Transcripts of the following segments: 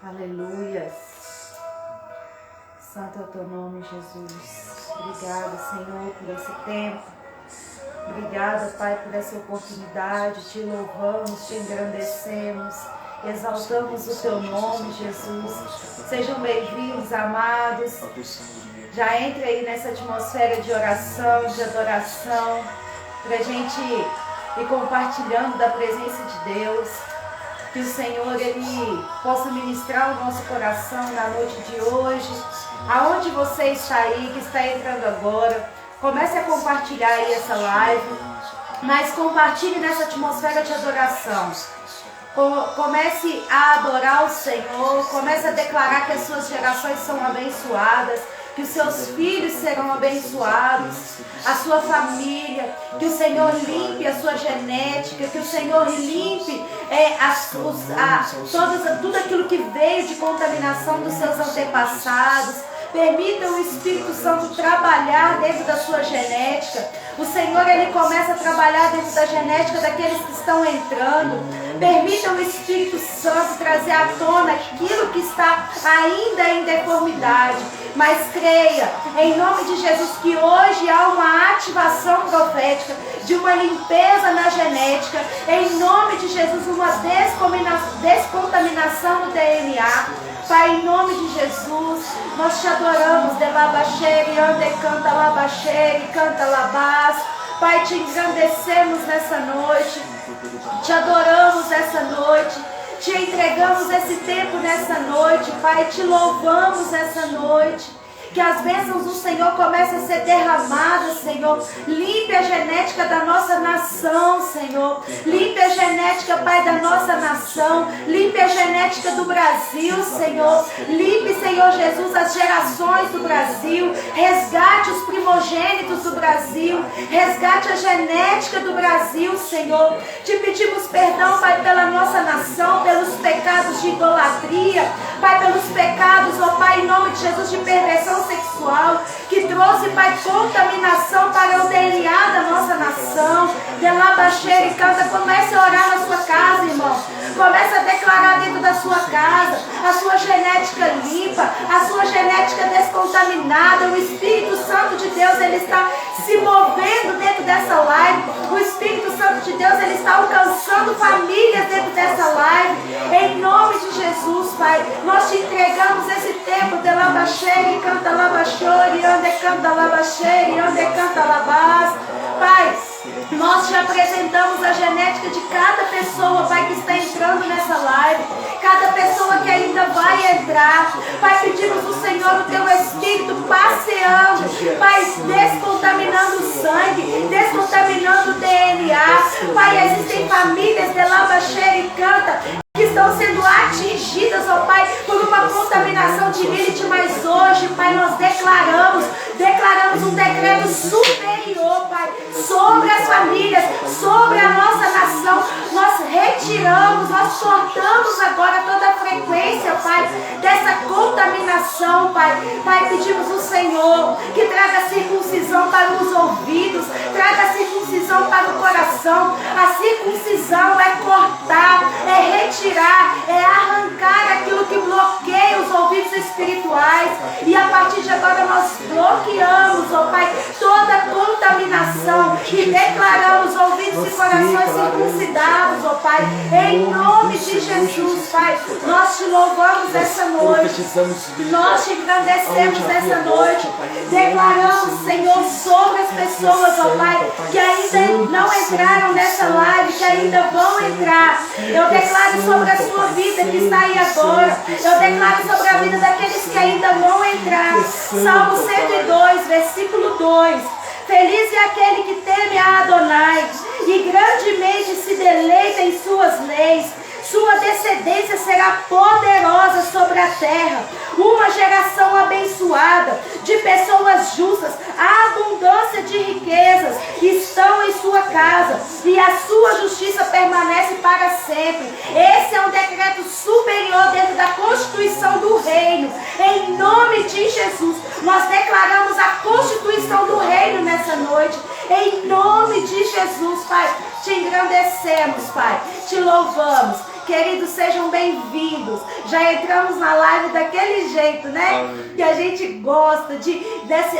Aleluias. Santo é o teu nome, Jesus. Obrigada, Senhor, por esse tempo. Obrigada, Pai, por essa oportunidade. Te louvamos, te engrandecemos, exaltamos o teu nome, Jesus. Sejam bem-vindos, amados. Já entre aí nessa atmosfera de oração, de adoração, para a gente ir compartilhando da presença de Deus. Que o Senhor, Ele possa ministrar o nosso coração na noite de hoje. Aonde você está aí, que está entrando agora, comece a compartilhar aí essa live, mas compartilhe nessa atmosfera de adoração. Comece a adorar o Senhor, comece a declarar que as suas gerações são abençoadas, que os seus filhos serão abençoados, a sua família, que o Senhor limpe a sua genética, que o Senhor limpe tudo aquilo que veio de contaminação dos seus antepassados. Permita o Espírito Santo trabalhar dentro da sua genética. O Senhor, Ele começa a trabalhar dentro da genética daqueles que estão entrando. Permita o Espírito Santo trazer à tona aquilo que está ainda em deformidade. Mas creia, em nome de Jesus, que hoje há uma ativação profética de uma limpeza na genética. Em nome de Jesus, uma descontaminação no DNA. Pai, em nome de Jesus, nós te adoramos, de labaxere, ande canta labaxere, canta labás. Pai, te engrandecemos nessa noite, te adoramos nessa noite, te entregamos esse tempo nessa noite, Pai, te louvamos nessa noite. Que as bênçãos do Senhor comecem a ser derramadas, Senhor. Limpe a genética da nossa nação, Senhor. Limpe a genética, Pai, da nossa nação. Limpe a genética do Brasil, Senhor. Limpe, Senhor Jesus, as gerações do Brasil. Resgate os primogênitos do Brasil. Resgate a genética do Brasil, Senhor. Te pedimos perdão, Pai, pela nossa nação, pelos pecados de idolatria. Pai, pelos pecados, ó Pai, em nome de Jesus, de perversão sexual, que trouxe, Pai, contaminação para o DNA da nossa nação. De lá baixeira e canta, comece a orar na sua casa, irmão. Comece a declarar dentro da sua casa a sua genética limpa, a sua genética descontaminada. O Espírito Santo de Deus, Ele está se movendo dentro dessa live. O Espírito Santo de Deus, Ele está alcançando famílias dentro dessa live. Em nome de Jesus, Pai, nós te entregamos esse tempo de lá baixeira e canta labachore, ande canta labaxere, ande canta labás. Pai, nós te apresentamos a genética de cada pessoa, Pai, que está entrando nessa live, cada pessoa que ainda vai entrar. Pai, pedimos ao Senhor o teu Espírito passeando, Pai, descontaminando o sangue, descontaminando o DNA. Pai, existem famílias de Labaxeira e Canta que estão sendo atingidas, ó Pai, por uma contaminação de Lilith, mas hoje, Pai, nós declaramos um decreto superior, Pai, sobre as famílias, sobre a nossa nação. Nós retiramos, nós cortamos agora toda a frequência, Pai, dessa contaminação, Pai. Pai, pedimos ao Senhor que traga circuncisão para os ouvidos, traga circuncisão para o coração. A circuncisão é cortar, é retirar, é arrancar aquilo que bloqueia os ouvidos espirituais. E a partir de agora nós bloqueamos, ó Pai, toda contaminação e declaramos ouvidos e corações circuncidados, ó Pai, em nome de Jesus, Pai. Nós te louvamos essa noite, nós te engrandecemos essa noite, declaramos, Senhor, sobre as pessoas, ó Pai, que ainda não entraram nessa live, que ainda vão entrar. Eu declaro sobre a sua vida que está aí agora, eu declaro sobre a vida daqueles que ainda vão entrar. Salmo 102, versículo 2. Feliz é aquele que teme a Adonai e grandemente se deleita em suas leis. Sua descendência será poderosa sobre a terra. Uma geração abençoada, de pessoas justas, a abundância de riquezas estão em sua casa, e a sua justiça permanece para sempre. Esse é um decreto superior dentro da constituição do reino. Em nome de Jesus, nós declaramos a constituição do reino nessa noite. Em nome de Jesus, Pai, te engrandecemos, Pai, te louvamos Queridos, sejam bem-vindos. Já entramos na live daquele jeito, né? Que a gente gosta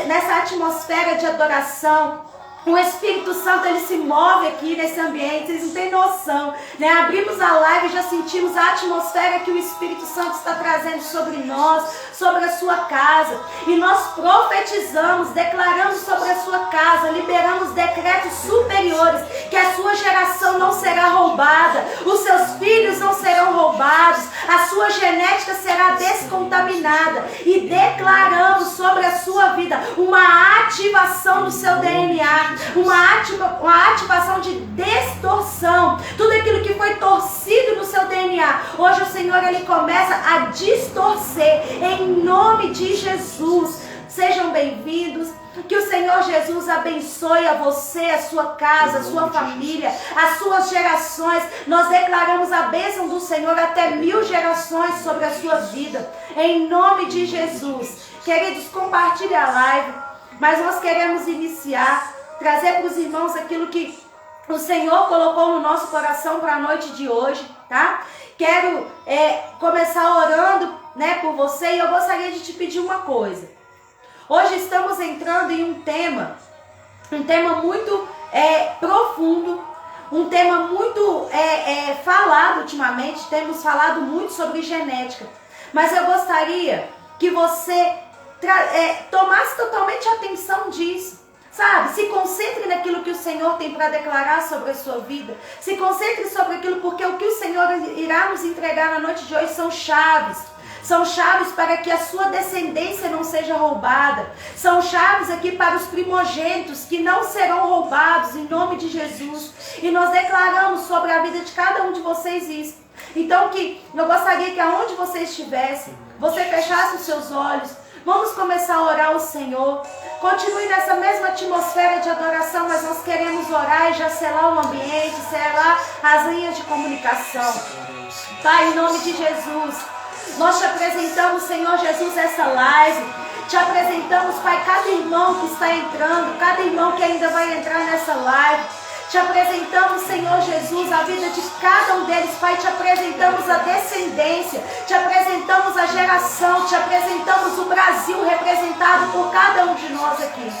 nessa atmosfera de adoração. O Espírito Santo, ele se move aqui nesse ambiente, vocês não têm noção, né? Abrimos a live e já sentimos a atmosfera que o Espírito Santo está trazendo sobre nós, sobre a sua casa. E nós profetizamos, declaramos sobre a sua casa, liberamos decretos superiores, que a sua geração não será roubada, os seus filhos não serão roubados, a sua genética será descontaminada. E declaramos sobre a sua vida uma ativação do seu DNA, uma ativação de distorção. Tudo aquilo que foi torcido no seu DNA, hoje o Senhor, ele começa a distorcer em nome de Jesus. Sejam bem-vindos. Que o Senhor Jesus abençoe a você, a sua casa, a sua família, as suas gerações. Nós declaramos a bênção do Senhor até 1000 gerações sobre a sua vida, em nome de Jesus. Queridos, compartilhe a live, mas nós queremos iniciar, trazer para os irmãos aquilo que o Senhor colocou no nosso coração para a noite de hoje, tá? Quero começar orando, né, por você, e eu gostaria de te pedir uma coisa. Hoje estamos entrando em um tema muito profundo, um tema muito falado ultimamente. Temos falado muito sobre genética, mas eu gostaria que você tomasse totalmente atenção disso. Sabe, se concentre naquilo que o Senhor tem para declarar sobre a sua vida. Se concentre sobre aquilo, porque o que o Senhor irá nos entregar na noite de hoje são chaves. São chaves para que a sua descendência não seja roubada. São chaves aqui para os primogênitos que não serão roubados, em nome de Jesus. E nós declaramos sobre a vida de cada um de vocês isso. Então eu gostaria que aonde você estivesse, você fechasse os seus olhos. Vamos começar a orar ao Senhor. Continue nessa mesma atmosfera de adoração, mas nós queremos orar e já selar o ambiente, selar as linhas de comunicação. Pai, em nome de Jesus, nós te apresentamos, Senhor Jesus, essa live. Te apresentamos, Pai, cada irmão que está entrando, cada irmão que ainda vai entrar nessa live. Te apresentamos, Senhor Jesus, a vida de cada um deles, Pai. Te apresentamos a descendência, te apresentamos a geração, te apresentamos o Brasil representado por cada um de nós aqui.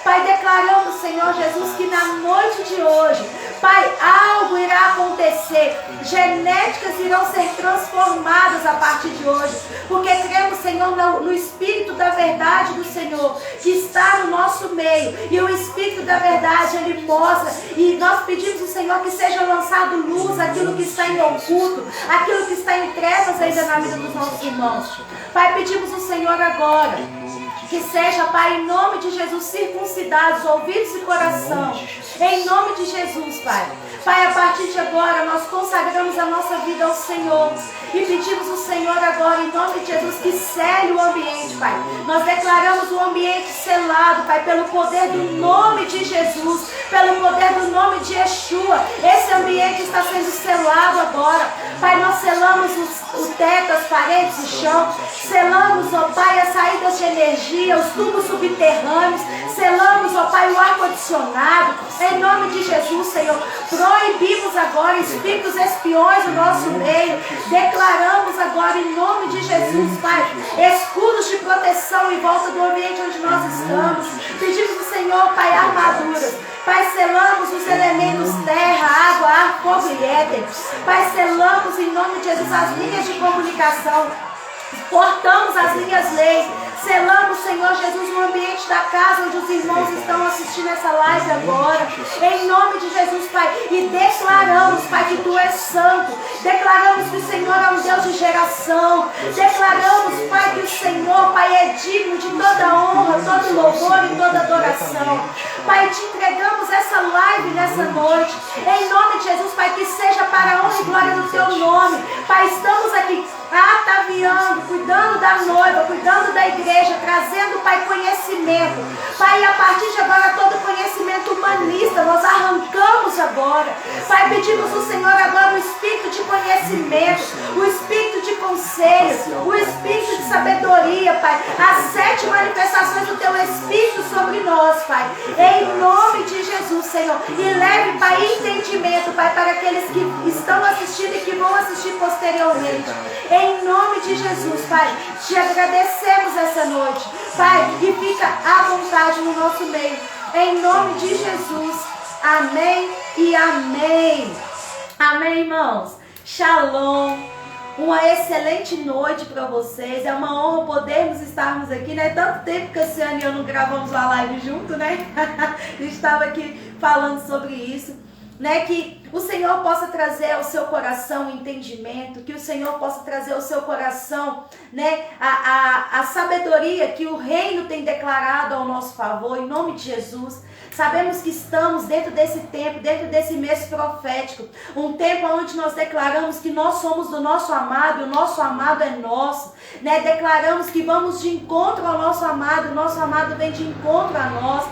Pai, declaramos, Senhor Jesus, que na noite de hoje, Pai, algo irá acontecer. Genéticas irão ser transformadas a partir de hoje. Porque cremos, Senhor, no Espírito da verdade do Senhor, que está no nosso meio. E o Espírito da verdade, ele mostra. E nós pedimos ao Senhor que seja lançado luz aquilo que está em oculto, aquilo que está em trevas ainda na vida dos nossos irmãos. Pai, pedimos ao Senhor agora que seja, Pai, em nome de Jesus, circuncidados ouvidos e coração. Em nome de Jesus, Pai. Pai, a partir de agora, nós consagramos a nossa vida ao Senhor. E pedimos ao Senhor agora, em nome de Jesus, que cele o ambiente, Pai. Nós declaramos o ambiente selado, Pai, pelo poder do nome de Jesus, pelo poder do nome de Yeshua. Esse ambiente está sendo selado agora. Pai, nós selamos o teto, as paredes, o chão. Selamos, ó Pai, as saídas de energia, os tubos subterrâneos. Selamos, ó Pai, o ar-condicionado. Em nome de Jesus, Senhor. Proibimos agora espíritos espiões no nosso meio. Declaramos agora, em nome de Jesus, Pai, escudos de proteção em volta do ambiente onde nós estamos. Pedimos ao Senhor, Pai, armaduras. Pai, selamos os elementos terra, água, ar, fogo e éter. Pai, selamos em nome de Jesus as linhas de comunicação. Cortamos as linhas lei. Selamos, Senhor Jesus, no ambiente da casa onde os irmãos estão assistindo essa live agora. Em nome de Jesus, Pai. E declaramos, Pai, que Tu és santo. Declaramos que o Senhor é um Deus de geração. Declaramos, Pai, que o Senhor, Pai, é digno de toda honra, todo louvor e toda adoração. Pai, te entregamos essa live nessa noite. Em nome de Jesus, Pai, que seja para a honra e glória do Teu nome. Pai, estamos aqui ataviando, cuidando da noiva, cuidando da igreja, trazendo, Pai, conhecimento. Pai, a partir de agora, todo conhecimento humanista, nós arrancamos agora. Pai, pedimos ao Senhor agora o espírito de conhecimento, o espírito de conselho, o espírito de sabedoria, Pai. As 7 manifestações do Teu Espírito sobre nós, Pai. Em nome de Jesus, Senhor. E leve, Pai, entendimento, Pai, para aqueles que estão assistindo e que vão assistir posteriormente. Em nome de Jesus, Pai, te agradecemos essa noite, Pai, e fica à vontade no nosso meio. Em nome de Jesus. Amém e amém. Amém, irmãos. Shalom. Uma excelente noite para vocês. É uma honra podermos estarmos aqui, né? Tanto tempo que a Ciane e eu não gravamos uma live junto, né? A gente estava aqui falando sobre isso, né? Que o Senhor possa trazer ao seu coração o entendimento, que o Senhor possa trazer ao seu coração, né? A sabedoria que o reino tem declarado ao nosso favor, em nome de Jesus. Sabemos que estamos dentro desse tempo, dentro desse mês profético, um tempo onde nós declaramos que nós somos do nosso amado, e o nosso amado é nosso, né? Declaramos que vamos de encontro ao nosso amado, o nosso amado vem de encontro a nós.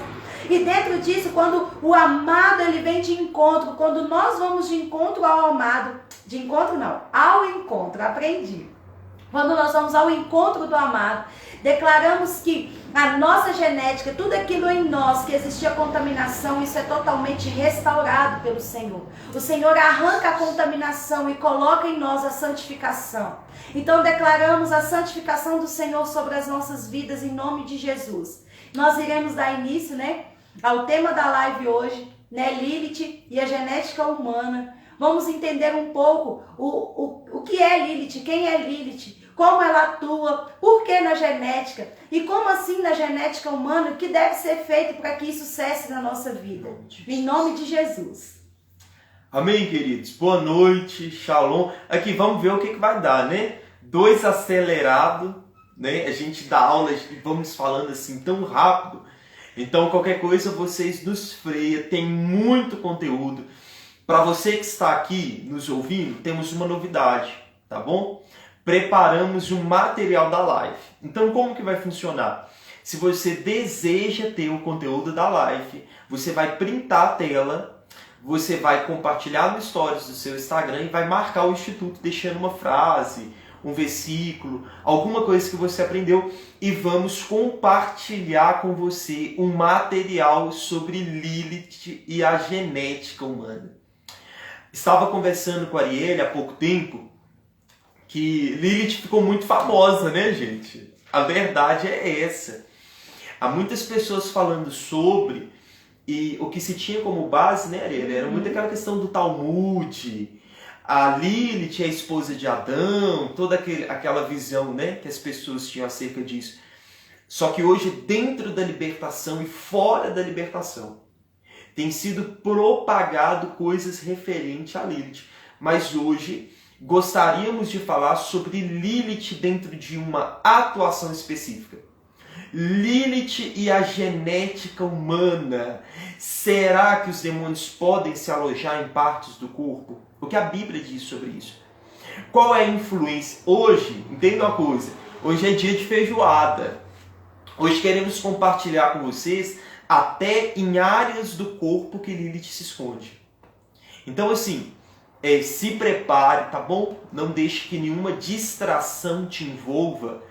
E dentro disso, quando o amado ele vem de encontro, quando nós vamos de encontro ao amado, de encontro não, ao encontro, aprendi. Quando nós vamos ao encontro do amado, declaramos que a nossa genética, tudo aquilo em nós que existia contaminação, isso é totalmente restaurado pelo Senhor. O Senhor arranca a contaminação e coloca em nós a santificação. Então declaramos a santificação do Senhor sobre as nossas vidas em nome de Jesus. Nós iremos dar início, né, ao tema da live hoje, né, Lilith e a genética humana. Vamos entender um pouco o que é Lilith, quem é Lilith, como ela atua, por que na genética e como assim na genética humana, o que deve ser feito para que isso cesse na nossa vida. Em nome de Jesus. Amém, queridos. Boa noite, shalom. Aqui vamos ver o que vai dar, né? 2 acelerado, né? A gente dá aula e vamos falando assim tão rápido. Então qualquer coisa vocês nos freia, tem muito conteúdo. Para você que está aqui nos ouvindo, temos uma novidade, tá bom? Preparamos um material da live. Então como que vai funcionar? Se você deseja ter o conteúdo da live, você vai printar a tela, você vai compartilhar no stories do seu Instagram e vai marcar o Instituto deixando uma frase, um versículo, alguma coisa que você aprendeu e vamos compartilhar com você um material sobre Lilith e a genética humana. Estava conversando com a Arielle há pouco tempo que Lilith ficou muito famosa, né, gente? A verdade é essa. Há muitas pessoas falando sobre, e o que se tinha como base, né, Arielle, era muito aquela questão do Talmud, a Lilith é a esposa de Adão, toda aquela visão, né, que as pessoas tinham acerca disso. Só que hoje, dentro da libertação e fora da libertação, tem sido propagado coisas referentes a Lilith. Mas hoje gostaríamos de falar sobre Lilith dentro de uma atuação específica. Lilith e a genética humana. Será que os demônios podem se alojar em partes do corpo? O que a Bíblia diz sobre isso? Qual é a influência? Hoje, entenda uma coisa, hoje é dia de feijoada. Hoje queremos compartilhar com vocês até em áreas do corpo que Lilith se esconde. Então assim, se prepare, tá bom? Não deixe que nenhuma distração te envolva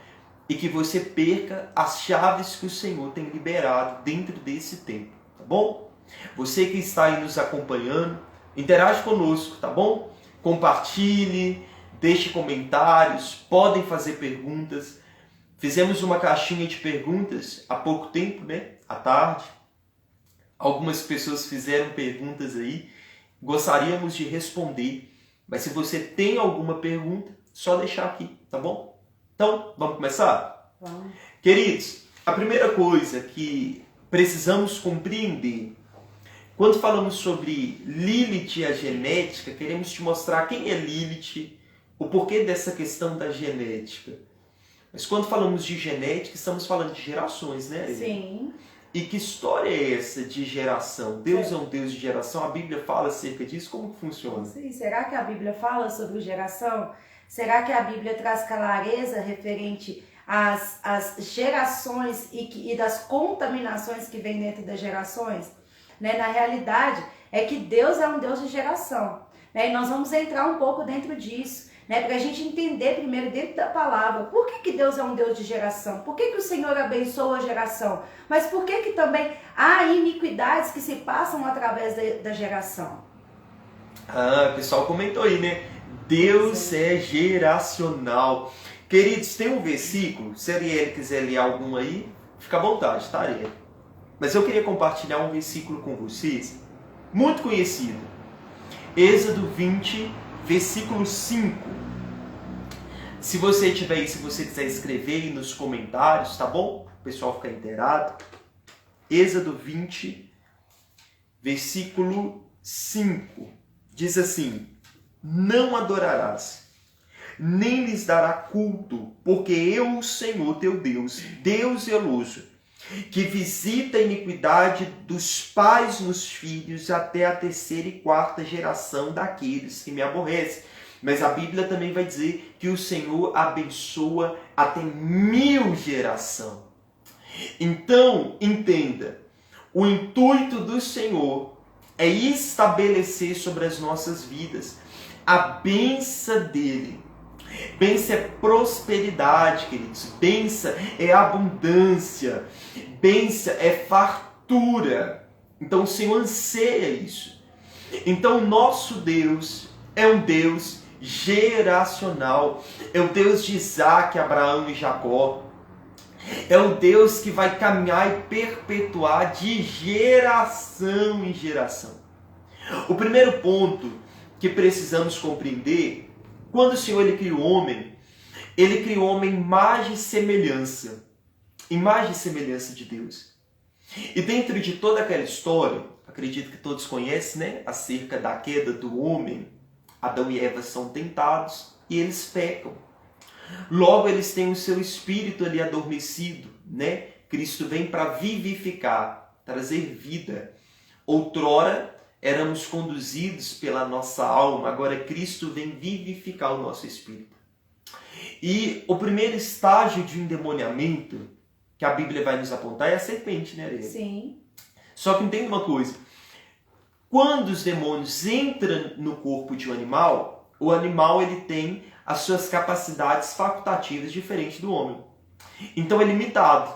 e que você perca as chaves que o Senhor tem liberado dentro desse tempo, tá bom? Você que está aí nos acompanhando, interage conosco, tá bom? Compartilhe, deixe comentários, podem fazer perguntas. Fizemos uma caixinha de perguntas há pouco tempo, né? À tarde. Algumas pessoas fizeram perguntas aí. Gostaríamos de responder. Mas se você tem alguma pergunta, só deixar aqui, tá bom? Então, vamos começar? Vamos. Queridos, a primeira coisa que precisamos compreender, quando falamos sobre Lilith e a genética, queremos te mostrar quem é Lilith, o porquê dessa questão da genética. Mas quando falamos de genética, estamos falando de gerações, né? Sim. E que história é essa de geração? Deus é um Deus de geração? A Bíblia fala acerca disso? Como que funciona? Sim. Será que a Bíblia fala sobre geração? Será que a Bíblia traz clareza referente às gerações e das contaminações que vêm dentro das gerações? Né? Na realidade, é que Deus é um Deus de geração. Né? E nós vamos entrar um pouco dentro disso. né? Para a gente entender primeiro dentro da palavra, por que Deus é um Deus de geração? Por que o Senhor abençoa a geração? Mas por que também há iniquidades que se passam através da geração? O pessoal comentou aí, né? Deus é geracional. Queridos, tem um versículo, se a Ariel quiser ler algum aí, fica à vontade, tá, Ariel? Mas eu queria compartilhar um versículo com vocês, muito conhecido. Êxodo 20, versículo 5. Se você tiver aí, se você quiser escrever aí nos comentários, tá bom? O pessoal ficar inteirado. Êxodo 20, versículo 5. Diz assim: não adorarás, nem lhes dará culto, porque eu, o Senhor teu Deus, Deus zeloso, que visita a iniquidade dos pais nos filhos até a 3ª e 4ª geração daqueles que me aborrecem. Mas a Bíblia também vai dizer que o Senhor abençoa até 1000 gerações. Então, entenda, o intuito do Senhor é estabelecer sobre as nossas vidas a bênção dele. Bênção é prosperidade, queridos. Bênção é abundância. Bênção é fartura. Então o Senhor anseia isso. Então o nosso Deus é um Deus geracional. É o Deus de Isaac, Abraão e Jacó. É o Deus que vai caminhar e perpetuar de geração em geração. O primeiro ponto que precisamos compreender, quando o Senhor ele criou o homem imagem e semelhança. Imagem e semelhança de Deus. E dentro de toda aquela história, acredito que todos conhecem, né? Acerca da queda do homem, Adão e Eva são tentados e eles pecam. Logo eles têm o seu espírito ali adormecido, né? Cristo vem para vivificar, trazer vida. Outrora éramos conduzidos pela nossa alma, agora Cristo vem vivificar o nosso espírito. E o primeiro estágio de endemoniamento que a Bíblia vai nos apontar é a serpente, né, Ariel? Sim. Só que entenda uma coisa. Quando os demônios entram no corpo de um animal, o animal ele tem as suas capacidades facultativas diferentes do homem. Então é limitado.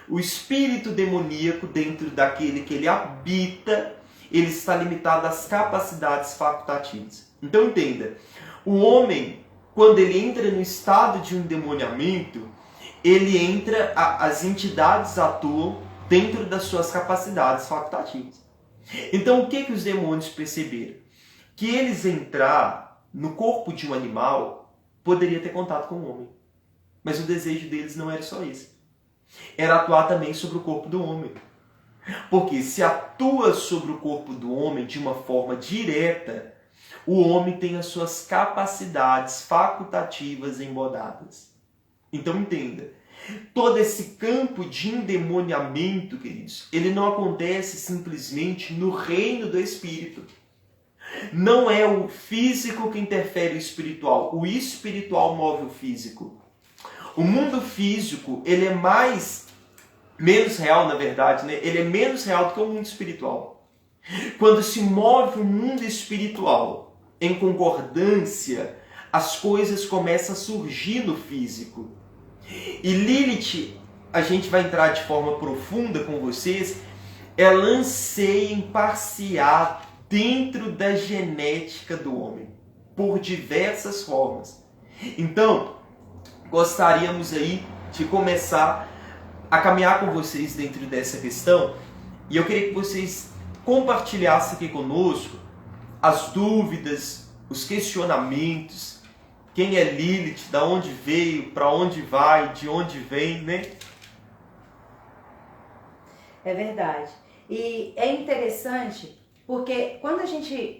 O espírito demoníaco dentro daquele que ele habita, ele está limitado às capacidades facultativas. Então entenda, o homem, quando ele entra no estado de endemoniamento, ele entra, as entidades atuam dentro das suas capacidades facultativas. Então o que os demônios perceberam? Que eles entrar no corpo de um animal poderia ter contato com o homem. Mas o desejo deles não era só isso. Era atuar também sobre o corpo do homem. Porque se atua sobre o corpo do homem de uma forma direta, o homem tem as suas capacidades facultativas embodadas. Então entenda, todo esse campo de endemoniamento, queridos, ele não acontece simplesmente no reino do Espírito. Não é o físico que interfere o espiritual. O espiritual move o físico. O mundo físico, ele é menos real, na verdade, né? Ele é menos real do que o mundo espiritual. Quando se move o mundo espiritual em concordância, as coisas começam a surgir no físico. E Lilith, a gente vai entrar de forma profunda com vocês, ela anseia em passear dentro da genética do homem, por diversas formas. Então, gostaríamos aí de começar a caminhar com vocês dentro dessa questão, e eu queria que vocês compartilhassem aqui conosco as dúvidas, os questionamentos, quem é Lilith, da onde veio, para onde vai, de onde vem, né? É verdade. E é interessante porque quando a gente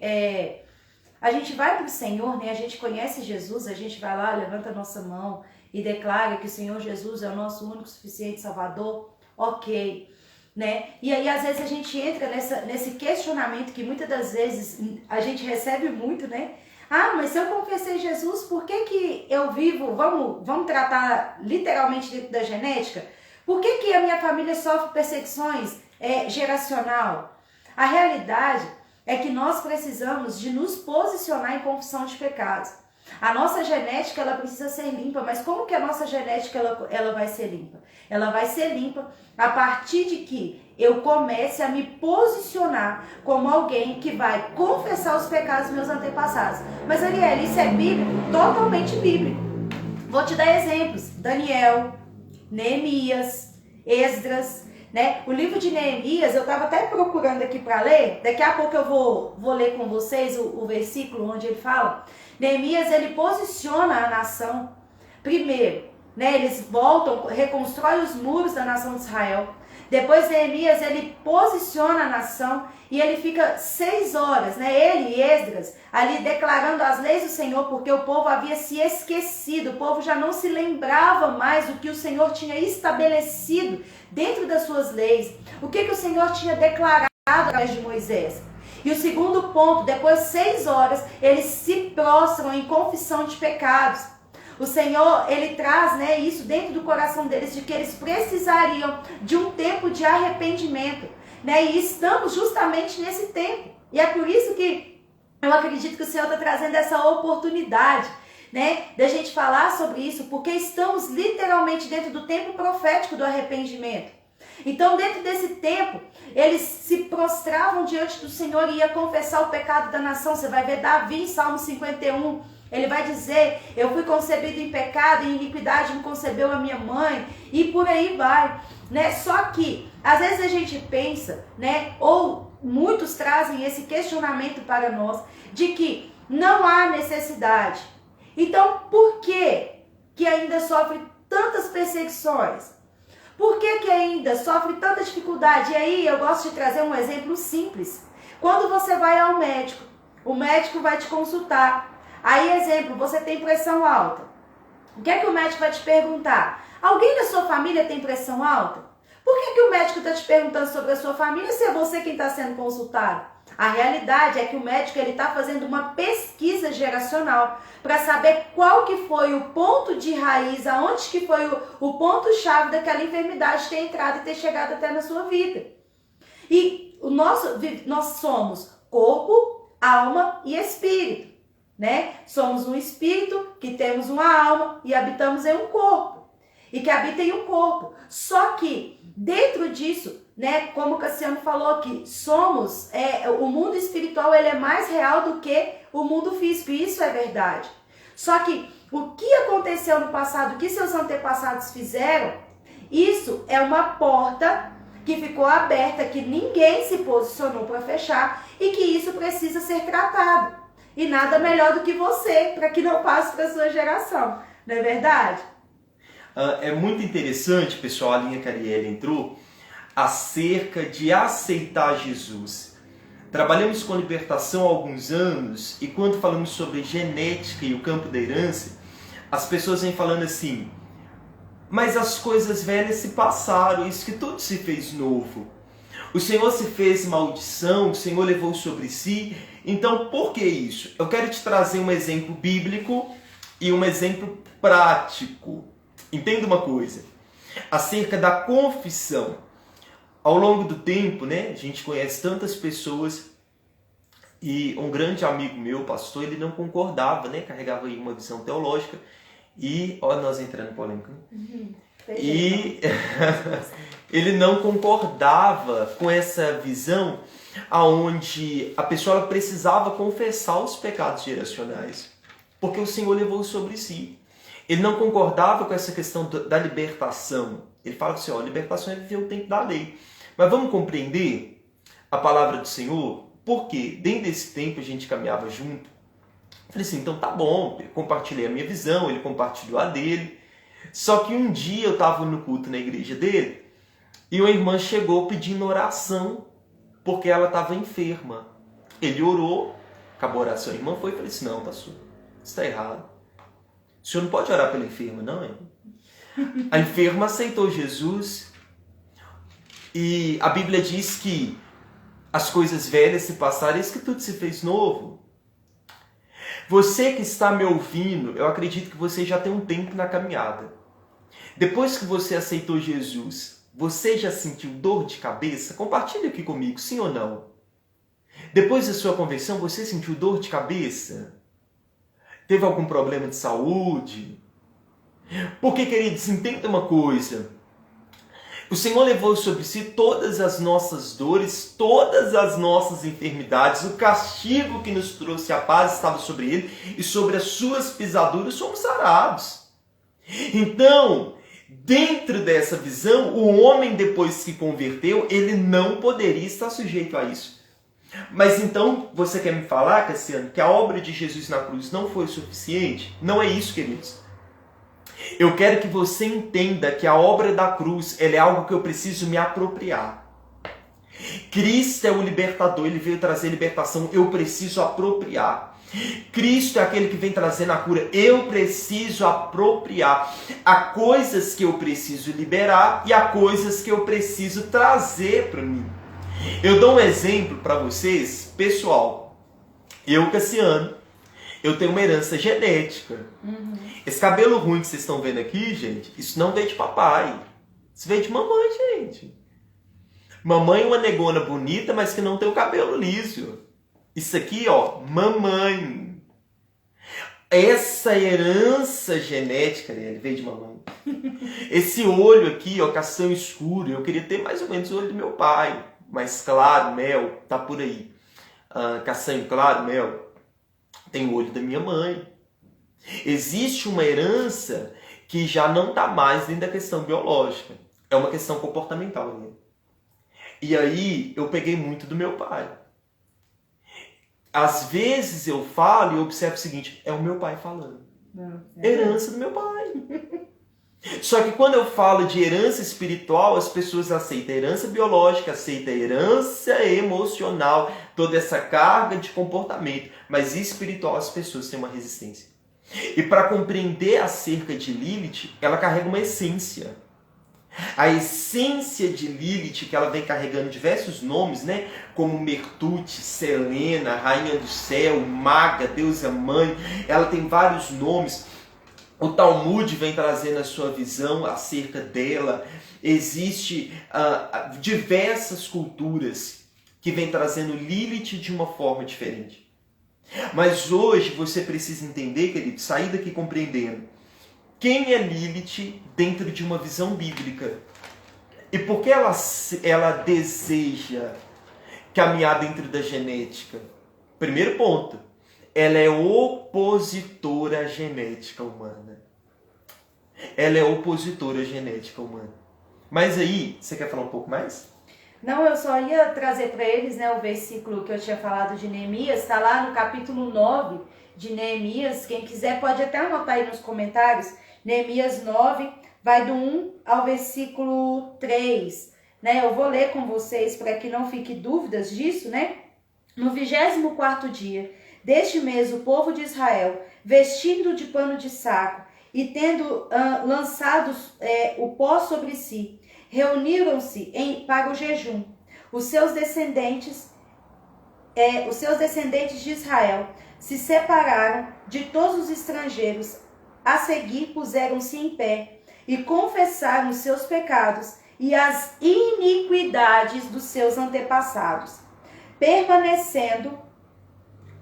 vai para o Senhor, né, a gente conhece Jesus, a gente vai lá, levanta a nossa mão e declara que o Senhor Jesus é o nosso único suficiente Salvador, ok, né? E aí às vezes a gente entra nesse questionamento que muitas das vezes a gente recebe muito, né? Ah, mas se eu confessei Jesus, por que eu vivo, vamos tratar literalmente dentro da genética? Por que a minha família sofre perseguições geracional? A realidade é que nós precisamos de nos posicionar em confissão de pecados. A nossa genética, ela precisa ser limpa, mas como que a nossa genética ela vai ser limpa? Ela vai ser limpa a partir de que eu comece a me posicionar como alguém que vai confessar os pecados dos meus antepassados. Mas, Ariel, isso é bíblico? Totalmente bíblico. Vou te dar exemplos. Daniel, Neemias, Esdras, né? O livro de Neemias, eu estava até procurando aqui para ler, daqui a pouco eu vou ler com vocês o versículo onde ele fala. Neemias, ele posiciona a nação, primeiro, né? Eles voltam, reconstroem os muros da nação de Israel. Depois Neemias, ele posiciona a nação e ele fica 6 horas, né? Ele e Esdras, ali declarando as leis do Senhor, porque o povo havia se esquecido, o povo já não se lembrava mais do que o Senhor tinha estabelecido dentro das suas leis, o que o Senhor tinha declarado através de Moisés. E o segundo ponto, depois de 6 horas, eles se prostram em confissão de pecados. O Senhor, ele traz, né, isso dentro do coração deles, de que eles precisariam de um tempo de arrependimento, né? E estamos justamente nesse tempo. E é por isso que eu acredito que o Senhor está trazendo essa oportunidade, né, da gente falar sobre isso, porque estamos literalmente dentro do tempo profético do arrependimento. Então, dentro desse tempo, eles se prostravam diante do Senhor e ia confessar o pecado da nação. Você vai ver Davi em Salmo 51, ele vai dizer, eu fui concebido em pecado, em iniquidade me concebeu a minha mãe, e por aí vai, né? Só que, às vezes a gente pensa, né, ou muitos trazem esse questionamento para nós, de que não há necessidade. Então, por que ainda sofre tantas perseguições? Por que ainda sofre tanta dificuldade? E aí eu gosto de trazer um exemplo simples. Quando você vai ao médico, o médico vai te consultar. Aí, exemplo, você tem pressão alta. O que é que o médico vai te perguntar? Alguém da sua família tem pressão alta? Por que o médico está te perguntando sobre a sua família se é você quem está sendo consultado? A realidade é que o médico está fazendo uma pesquisa geracional para saber qual que foi o ponto de raiz, aonde que foi o ponto-chave daquela enfermidade ter entrado e ter chegado até na sua vida. E nós somos corpo, alma e espírito, né? Somos um espírito que temos uma alma e habitamos em um corpo. E que habita em um corpo. Só que dentro disso, né, como o Cassiano falou aqui, somos, o mundo espiritual ele é mais real do que o mundo físico, e isso é verdade. Só que o que aconteceu no passado, o que seus antepassados fizeram, isso é uma porta que ficou aberta, que ninguém se posicionou para fechar, e que isso precisa ser tratado. E nada melhor do que você, para que não passe para a sua geração, não é verdade? É muito interessante, pessoal, a linha que a Ariel entrou, acerca de aceitar Jesus. Trabalhamos com libertação há alguns anos e quando falamos sobre genética e o campo da herança, as pessoas vêm falando assim, mas as coisas velhas se passaram, isso que tudo se fez novo. O Senhor se fez maldição, o Senhor levou sobre si, então por que isso? Eu quero te trazer um exemplo bíblico e um exemplo prático. Entenda uma coisa, acerca da confissão. Ao longo do tempo, né, a gente conhece tantas pessoas e um grande amigo meu, pastor, ele não concordava, né, carregava aí uma visão teológica e, ó, nós entrando em polêmica, né? E ele não concordava com essa visão aonde a pessoa ela precisava confessar os pecados geracionais, porque o Senhor levou sobre si. Ele não concordava com essa questão da libertação. Ele fala assim, ó, libertação é viver o tempo da lei. Mas vamos compreender a palavra do Senhor? Porque dentro desse tempo a gente caminhava junto. Eu falei assim, então tá bom, eu compartilhei a minha visão, ele compartilhou a dele. Só que um dia eu estava no culto na igreja dele e uma irmã chegou pedindo oração porque ela estava enferma. Ele orou, acabou a oração, a irmã foi e falei assim, não, pastor, isso está errado. O senhor não pode orar pela enferma, não, hein? A enferma aceitou Jesus e a Bíblia diz que as coisas velhas se passaram e isso que tudo se fez novo. Você que está me ouvindo, eu acredito que você já tem um tempo na caminhada. Depois que você aceitou Jesus, você já sentiu dor de cabeça? Compartilhe aqui comigo, sim ou não? Depois da sua conversão, você sentiu dor de cabeça? Teve algum problema de saúde? Porque, queridos, entenda uma coisa. O Senhor levou sobre si todas as nossas dores, todas as nossas enfermidades. O castigo que nos trouxe a paz estava sobre ele, e sobre as suas pisaduras somos sarados. Então, dentro dessa visão, o homem, depois que converteu, ele não poderia estar sujeito a isso. Mas então, você quer me falar, Cassiano, que a obra de Jesus na cruz não foi suficiente? Não é isso, queridos. Eu quero que você entenda que a obra da cruz, ela é algo que eu preciso me apropriar. Cristo é o libertador, ele veio trazer libertação, eu preciso apropriar. Cristo é aquele que vem trazendo a cura, eu preciso apropriar. Há coisas que eu preciso liberar e há coisas que eu preciso trazer para mim. Eu dou um exemplo para vocês, pessoal. Eu, Cassiano, eu tenho uma herança genética. Esse cabelo ruim que vocês estão vendo aqui, gente, isso não veio de papai. Isso veio de mamãe, gente. Mamãe é uma negona bonita, mas que não tem o cabelo liso. Isso aqui, ó, mamãe. Essa herança genética, né, veio de mamãe. Esse olho aqui, ó, castanho escuro, eu queria ter mais ou menos o olho do meu pai. Mais claro, mel, tá por aí. Castanho claro, mel, tem o olho da minha mãe. Existe uma herança que já não está mais dentro da questão biológica. É uma questão comportamental. Né? E aí eu peguei muito do meu pai. Às vezes eu falo e observo o seguinte, é o meu pai falando. Herança do meu pai. Só que quando eu falo de herança espiritual, as pessoas aceitam a herança biológica, aceitam a herança emocional, toda essa carga de comportamento. Mas espiritual as pessoas têm uma resistência. E para compreender acerca de Lilith, ela carrega uma essência. A essência de Lilith, que ela vem carregando diversos nomes, né? Como Mertute, Selena, Rainha do Céu, Maga, Deusa Mãe. Ela tem vários nomes. O Talmud vem trazendo a sua visão acerca dela. Existem diversas culturas que vêm trazendo Lilith de uma forma diferente. Mas hoje você precisa entender, querido, sair daqui compreendendo quem é Lilith dentro de uma visão bíblica. E por que ela deseja caminhar dentro da genética? Primeiro ponto, ela é opositora à genética humana. Ela é opositora à genética humana. Mas aí, você quer falar um pouco mais? Não, eu só ia trazer para eles, né, o versículo que eu tinha falado de Neemias, está lá no capítulo 9 de Neemias. Quem quiser pode até anotar aí nos comentários. Neemias 9, vai do 1 ao versículo 3. Né? Eu vou ler com vocês para que não fique dúvidas disso, né? No 24º dia deste mês, o povo de Israel, vestindo de pano de saco e tendo lançado o pó sobre si, reuniram-se para o jejum. Os seus descendentes de Israel se separaram de todos os estrangeiros. A seguir puseram-se em pé e confessaram os seus pecados e as iniquidades dos seus antepassados. Permanecendo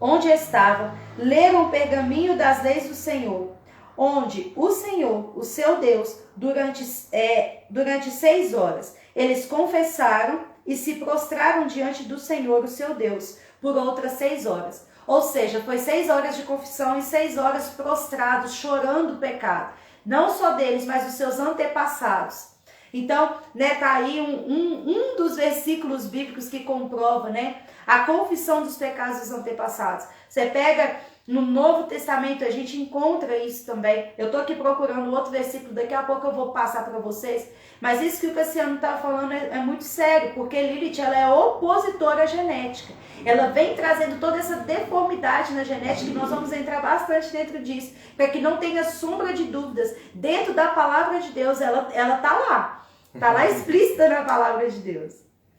onde estavam, leram o pergaminho das leis do Senhor, onde o Senhor, o seu Deus, durante 6 horas, eles confessaram e se prostraram diante do Senhor, o seu Deus, por outras 6 horas. Ou seja, foi 6 horas de confissão e 6 horas prostrados, chorando o pecado. Não só deles, mas dos seus antepassados. Então, né, tá aí um dos versículos bíblicos que comprova, né, a confissão dos pecados dos antepassados. Você pega no Novo Testamento, a gente encontra isso também. Eu tô aqui procurando outro versículo, daqui a pouco eu vou passar para vocês. Mas isso que o Cassiano tá falando é muito sério, porque Lilith, ela é opositora à genética. Ela vem trazendo toda essa deformidade na genética e nós vamos entrar bastante dentro disso, para que não tenha sombra de dúvidas. Dentro da palavra de Deus, ela tá lá. Tá lá explícita na palavra de Deus.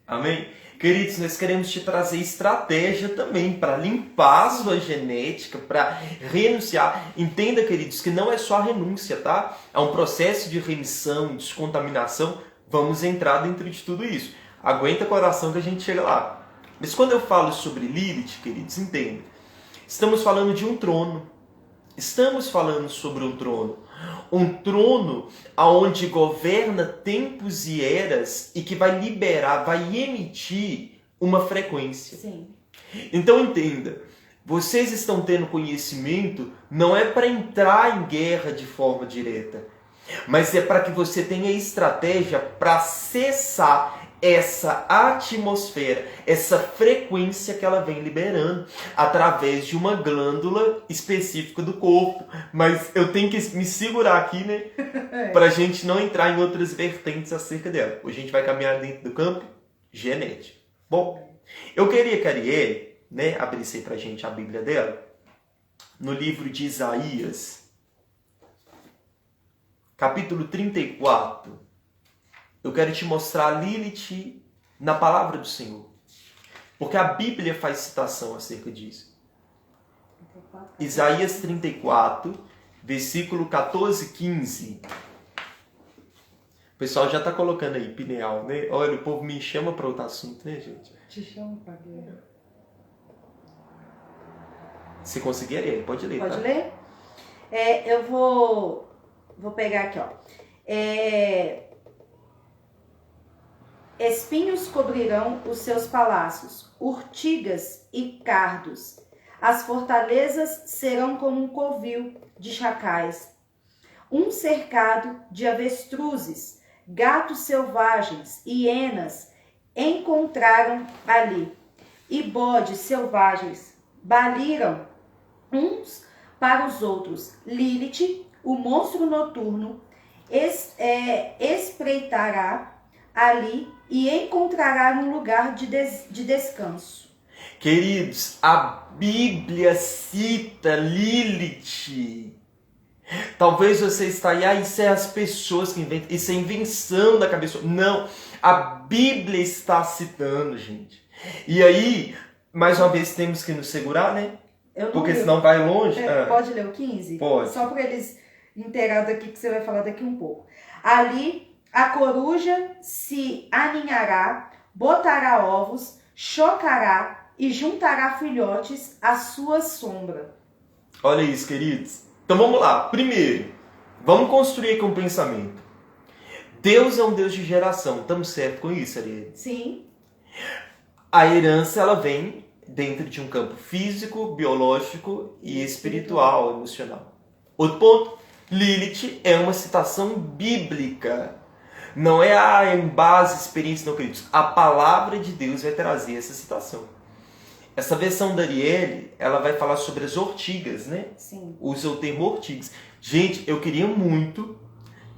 Amém? Queridos, nós queremos te trazer estratégia também para limpar a sua genética, para renunciar. Entenda, queridos, que não é só a renúncia, tá? É um processo de remissão, descontaminação. Vamos entrar dentro de tudo isso. Aguenta o coração que a gente chega lá. Mas quando eu falo sobre Lilith, queridos, entenda. Estamos falando de um trono. Estamos falando sobre um trono. Um trono onde governa tempos e eras e que vai liberar, vai emitir uma frequência. Sim. Então entenda, vocês estão tendo conhecimento não é para entrar em guerra de forma direta, mas é para que você tenha estratégia para acessar essa atmosfera, essa frequência que ela vem liberando através de uma glândula específica do corpo. Mas eu tenho que me segurar aqui, né? Para a gente não entrar em outras vertentes acerca dela. Hoje a gente vai caminhar dentro do campo genético. Bom, eu queria que a Arielle, né, abrisse aí para a gente a Bíblia dela, no livro de Isaías, capítulo 34. Eu quero te mostrar Lilith na palavra do Senhor. Porque a Bíblia faz citação acerca disso. Isaías 34, versículo 14 e 15. O pessoal já está colocando aí, Pineal, né? Olha, o povo me chama para outro assunto, né, gente? Te chamo para guerra. Se conseguir, aí, pode ler. Pode tá? ler? Eu vou pegar aqui, ó. Espinhos cobrirão os seus palácios, urtigas e cardos. As fortalezas serão como um covil de chacais, um cercado de avestruzes, gatos selvagens e hienas encontraram ali, e bodes selvagens baliram uns para os outros. Lilith, o monstro noturno, espreitará ali e encontrará um lugar de descanso. Queridos, a Bíblia cita Lilith. Talvez você está aí, isso é as pessoas que inventam, isso é invenção da cabeça. Não, a Bíblia está citando, gente. E aí, mais uma vez, temos que nos segurar, né? Porque senão vai longe. Pode ler o 15? Pode. Só para eles inteirarem aqui que você vai falar daqui um pouco. Ali a coruja se aninhará, botará ovos, chocará e juntará filhotes à sua sombra. Olha isso, queridos. Então vamos lá. Primeiro, vamos construir aqui um pensamento. Deus é um Deus de geração. Estamos certos com isso, Arielle? Sim. A herança, ela vem dentro de um campo físico, biológico e espiritual, emocional. Outro ponto, Lilith é uma citação bíblica. Não é em base, experiência, não, queridos. A palavra de Deus vai trazer essa citação. Essa versão da Arielle, ela vai falar sobre as ortigas, né? Sim. Usa o termo ortigas. Gente, eu queria muito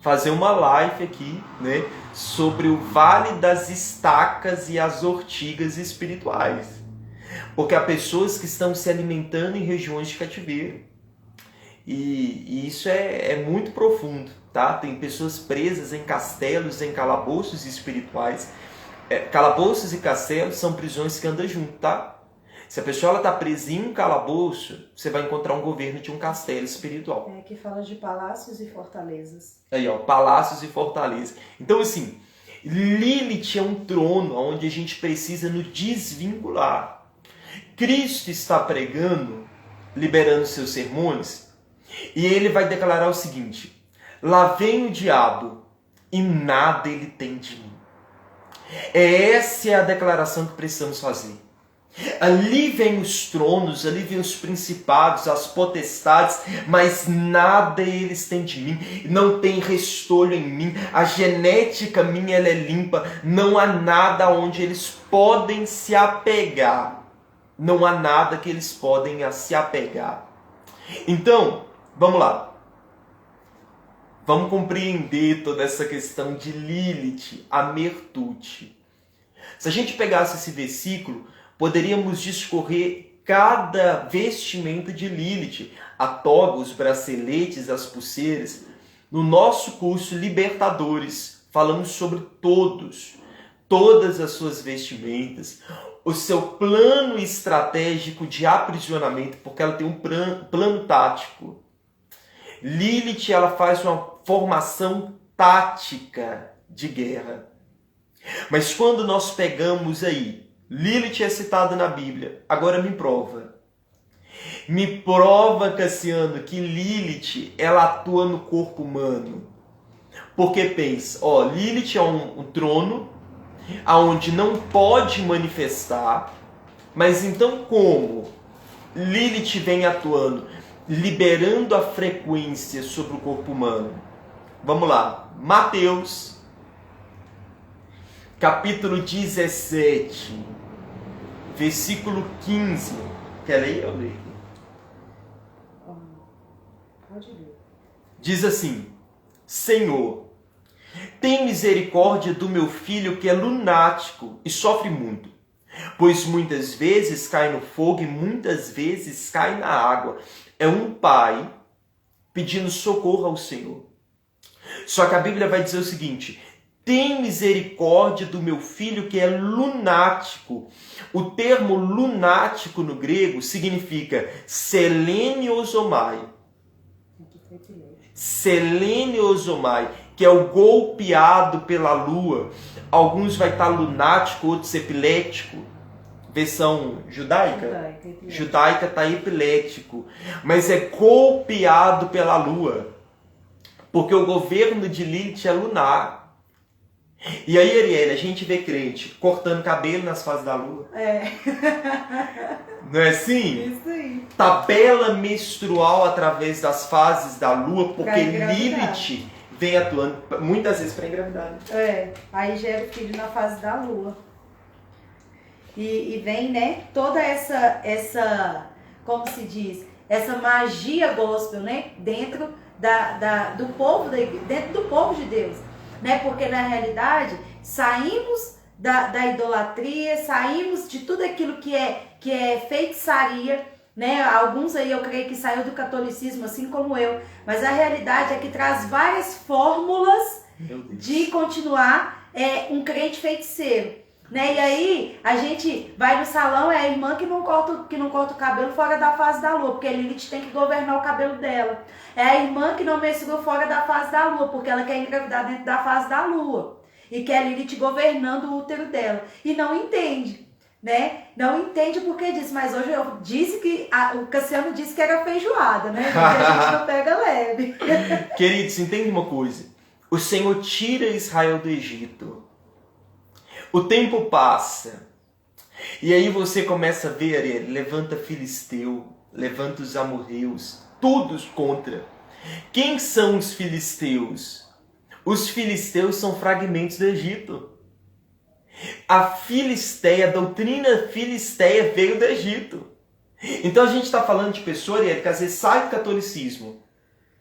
fazer uma live aqui, né? Sobre o Vale das Estacas e as ortigas espirituais. Porque há pessoas que estão se alimentando em regiões de cativeiro. E isso é muito profundo, tá? Tem pessoas presas em castelos, em calabouços espirituais. Calabouços e castelos são prisões que andam junto, tá? Se a pessoa está presa em um calabouço, você vai encontrar um governo de um castelo espiritual. Que fala de palácios e fortalezas. Aí, ó, palácios e fortalezas. Então, assim, Lilith é um trono onde a gente precisa nos desvincular. Cristo está pregando, liberando seus sermões, e ele vai declarar o seguinte: lá vem o diabo e nada ele tem de mim. Essa é a declaração que precisamos fazer. Ali vem os tronos, ali vem os principados, as potestades, mas nada eles têm de mim, não tem restolho em mim, a genética minha ela é limpa, não há nada onde eles podem se apegar, não há nada que eles podem se apegar. Então, vamos lá, vamos compreender toda essa questão de Lilith, a Mertute. Se a gente pegasse esse versículo, poderíamos discorrer cada vestimenta de Lilith, a toga, os braceletes, as pulseiras. No nosso curso Libertadores, falamos sobre todas as suas vestimentas, o seu plano estratégico de aprisionamento, porque ela tem um plano tático. Lilith, ela faz uma formação tática de guerra. Mas quando nós pegamos aí, Lilith é citada na Bíblia. Agora me prova. Me prova, Cassiano, que Lilith, ela atua no corpo humano. Porque pensa, ó, Lilith é um trono aonde não pode manifestar, mas então como Lilith vem atuando, liberando a frequência sobre o corpo humano? Vamos lá, Mateus, capítulo 17, versículo 15. Quer ler? Eu leio. Pode ler. Diz assim: Senhor, tem misericórdia do meu filho que é lunático e sofre muito, pois muitas vezes cai no fogo e muitas vezes cai na água. É um pai pedindo socorro ao Senhor. Só que a Bíblia vai dizer o seguinte: tem misericórdia do meu filho que é lunático. O termo lunático no grego significa seleniosomai. Seleniosomai, que é o golpeado pela lua. Alguns vai estar lunático, outros epilético. Versão judaica? Judaica está epilético. Mas é golpeado pela lua. Porque o governo de Lilith é lunar. E aí, Arielle, a gente vê crente cortando cabelo nas fases da lua. É. Não é assim? Isso aí. Tabela menstrual através das fases da lua, porque Pra engravidar. Lilith vem atuando muitas vezes para engravidar. É, aí gera o filho na fase da lua. E vem, né, toda essa, como se diz, essa magia gospel, né, dentro do povo, dentro do povo de Deus, né, porque na realidade saímos da idolatria, saímos de tudo aquilo que é feitiçaria, né, alguns aí eu creio que saiu do catolicismo, assim como eu, mas a realidade é que traz várias fórmulas de continuar um crente feiticeiro. Né? E aí, a gente vai no salão, é a irmã que não corta o cabelo fora da fase da lua, porque a Lilith tem que governar o cabelo dela. É a irmã que não menstruou fora da fase da lua, porque ela quer engravidar dentro da fase da lua. E quer a Lilith governando o útero dela. E não entende, né? Não entende porque diz, mas hoje eu disse que, o Cassiano disse que era feijoada, né? Porque a gente não pega leve. Queridos, entende uma coisa. O Senhor tira Israel do Egito. O tempo passa. E aí você começa a ver, Ariel, levanta Filisteu, levanta os amorreus, todos contra. Quem são os filisteus? Os filisteus são fragmentos do Egito. A Filisteia, a doutrina filisteia veio do Egito. Então a gente está falando de pessoa, Ariel, que às vezes sai do catolicismo,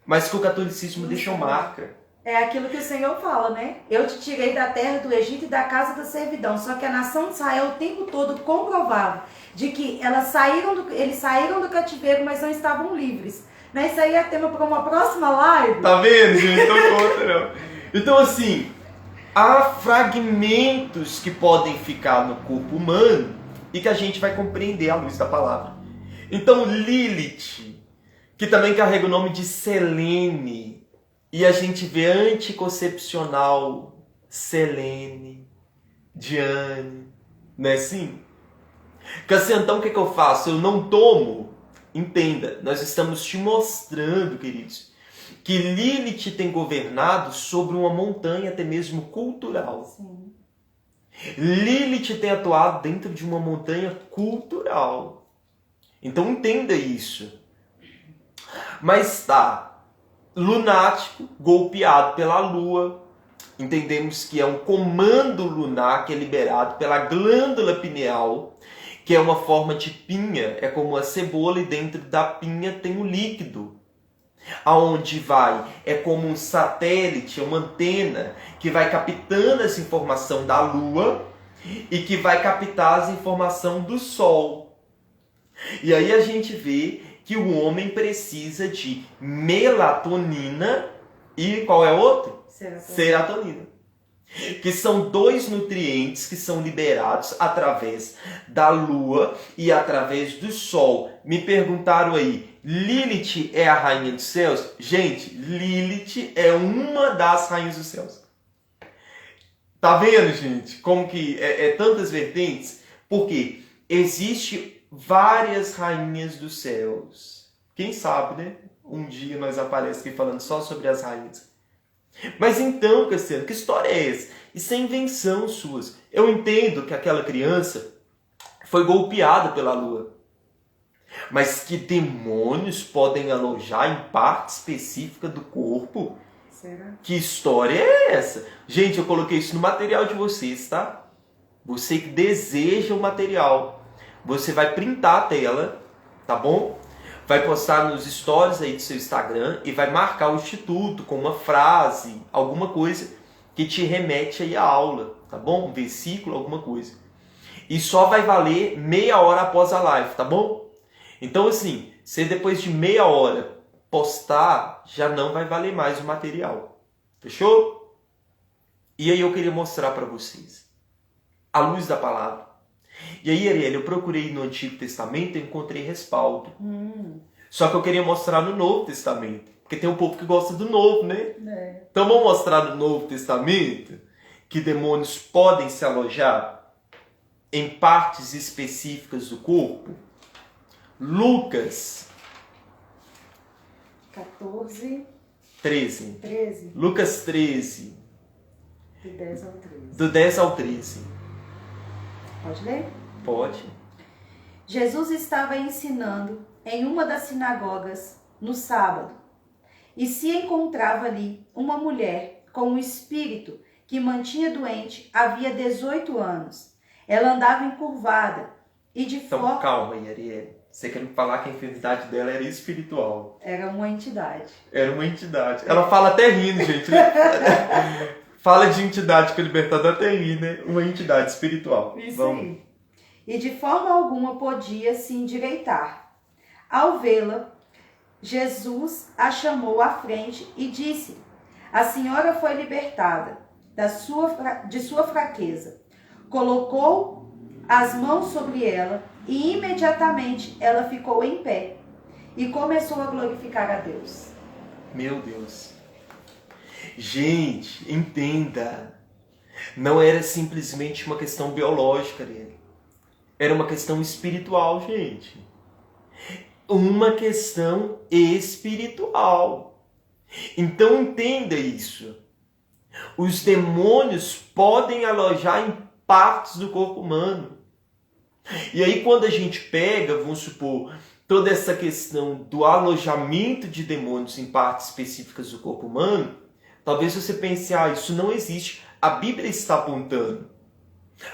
mas que o catolicismo deixou marca. É aquilo que o Senhor fala, né? Eu te tirei da terra do Egito e da casa da servidão. Só que a nação de Israel o tempo todo comprovava de que eles saíram do cativeiro, mas não estavam livres. Né? Isso aí é tema para uma próxima live. Tá vendo, gente? Tô contra, não. Então, assim, há fragmentos que podem ficar no corpo humano e que a gente vai compreender à luz da palavra. Então, Lilith, que também carrega o nome de Selene, e a gente vê anticoncepcional, Selene, Diane, não é assim? Cassiano, então o que eu faço? Eu não tomo? Entenda, nós estamos te mostrando, queridos, que Lilith tem governado sobre uma montanha até mesmo cultural. Sim. Lilith tem atuado dentro de uma montanha cultural. Então entenda isso. Mas tá, lunático, golpeado pela lua. Entendemos que é um comando lunar que é liberado pela glândula pineal, que é uma forma de pinha, é como uma cebola e dentro da pinha tem um líquido. Aonde vai? É como um satélite, uma antena que vai captando essa informação da lua e que vai captar essa informação do sol. E aí a gente vê que o homem precisa de melatonina e qual é o outro? Serotonina. Que são dois nutrientes que são liberados através da lua e através do sol. Me perguntaram aí, Lilith é a rainha dos céus? Gente, Lilith é uma das rainhas dos céus. Tá vendo, gente? Como que é tantas vertentes? Porque existe várias rainhas dos céus. Quem sabe, né? Um dia nós aparecemos aqui falando só sobre as rainhas. Mas então, Cassiano, que história é essa? Isso é invenção suas. Eu entendo que aquela criança foi golpeada pela lua. Mas que demônios podem alojar em parte específica do corpo? Será? Que história é essa? Gente, eu coloquei isso no material de vocês, tá? Você que deseja o material, você vai printar a tela, tá bom? Vai postar nos stories aí do seu Instagram e vai marcar o instituto com uma frase, alguma coisa que te remete aí à aula, tá bom? Um versículo, alguma coisa. E só vai valer meia hora após a live, tá bom? Então assim, se depois de meia hora postar, já não vai valer mais o material. Fechou? E aí eu queria mostrar para vocês, à luz da palavra. E aí, Ariel, eu procurei no Antigo Testamento e encontrei respaldo. Só que eu queria mostrar no Novo Testamento. Porque tem um povo que gosta do Novo, né? Então vamos mostrar no Novo Testamento que demônios podem se alojar em partes específicas do corpo. Lucas 14, 13. 13, Lucas 13, do 10 ao 13. do 10 ao 13. Pode ler? Pode. Jesus estava ensinando em uma das sinagogas no sábado, e se encontrava ali uma mulher com um espírito que mantinha doente havia 18 anos. Ela andava encurvada e de Então forma... calma aí, Ariel. Você quer me falar que a enfermidade dela era espiritual. Era uma entidade. Era uma entidade. Ela fala até rindo, gente, né? Fala de entidade que o libertador até ri, né? Uma entidade espiritual. Isso Vamos. aí. E de forma alguma podia se endireitar. Ao vê-la, Jesus a chamou à frente e disse: a senhora foi libertada de sua fraqueza. Colocou as mãos sobre ela e imediatamente ela ficou em pé e começou a glorificar a Deus. Meu Deus. Gente, entenda. Não era simplesmente uma questão biológica dele. Era uma questão espiritual, gente. Uma questão espiritual. Então entenda isso. Os demônios podem alojar em partes do corpo humano. E aí quando a gente pega, vamos supor, toda essa questão do alojamento de demônios em partes específicas do corpo humano, talvez você pense, isso não existe. A Bíblia está apontando.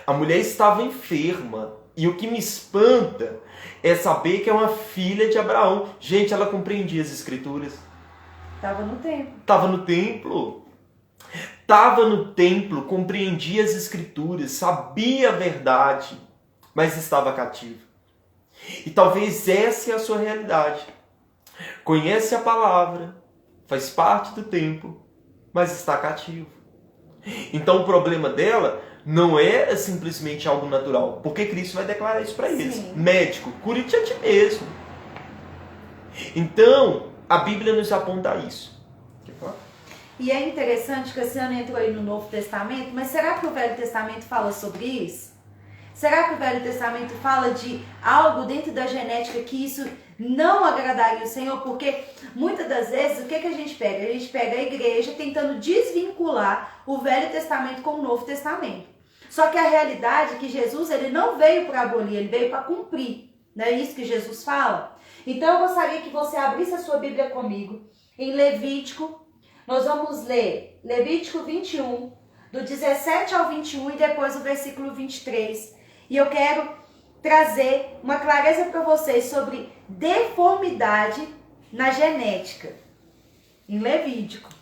A mulher estava enferma. E o que me espanta é saber que é uma filha de Abraão. Gente, ela compreendia as escrituras. Estava no templo. Estava no templo. Estava no templo, compreendia as escrituras, sabia a verdade, mas estava cativa. E talvez essa é a sua realidade. Conhece a palavra, faz parte do templo, mas está cativo. Então o problema dela não é simplesmente algo natural, porque Cristo vai declarar isso para eles. Médico, cure-te a ti mesmo. Então, a Bíblia nos aponta a isso. Quer falar? E é interessante que a senhora entrou aí no Novo Testamento, mas será que o Velho Testamento fala sobre isso? Será que o Velho Testamento fala de algo dentro da genética que isso não agradaria o Senhor? Porque muitas das vezes, o que a gente pega? A gente pega a igreja tentando desvincular o Velho Testamento com o Novo Testamento. Só que a realidade é que Jesus ele não veio para abolir, ele veio para cumprir. Não é isso que Jesus fala? Então eu gostaria que você abrisse a sua Bíblia comigo em Levítico. Nós vamos ler Levítico 21, do 17 ao 21 e depois o versículo 23. E eu quero trazer uma clareza para vocês sobre deformidade na genética. Em Levítico.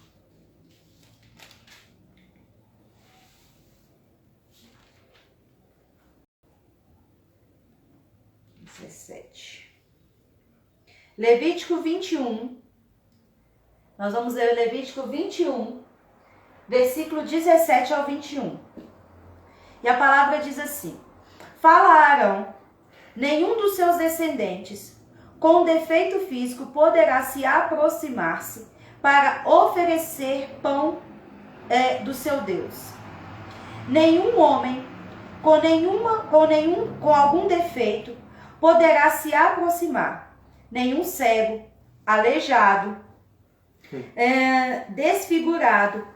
Levítico 21. Nós vamos ler Levítico 21, versículo 17 ao 21. E a palavra diz assim: fala a Arão, nenhum dos seus descendentes com defeito físico poderá se aproximar-se para oferecer pão do seu Deus. Nenhum homem com algum defeito poderá se aproximar. Nenhum cego, aleijado, desfigurado,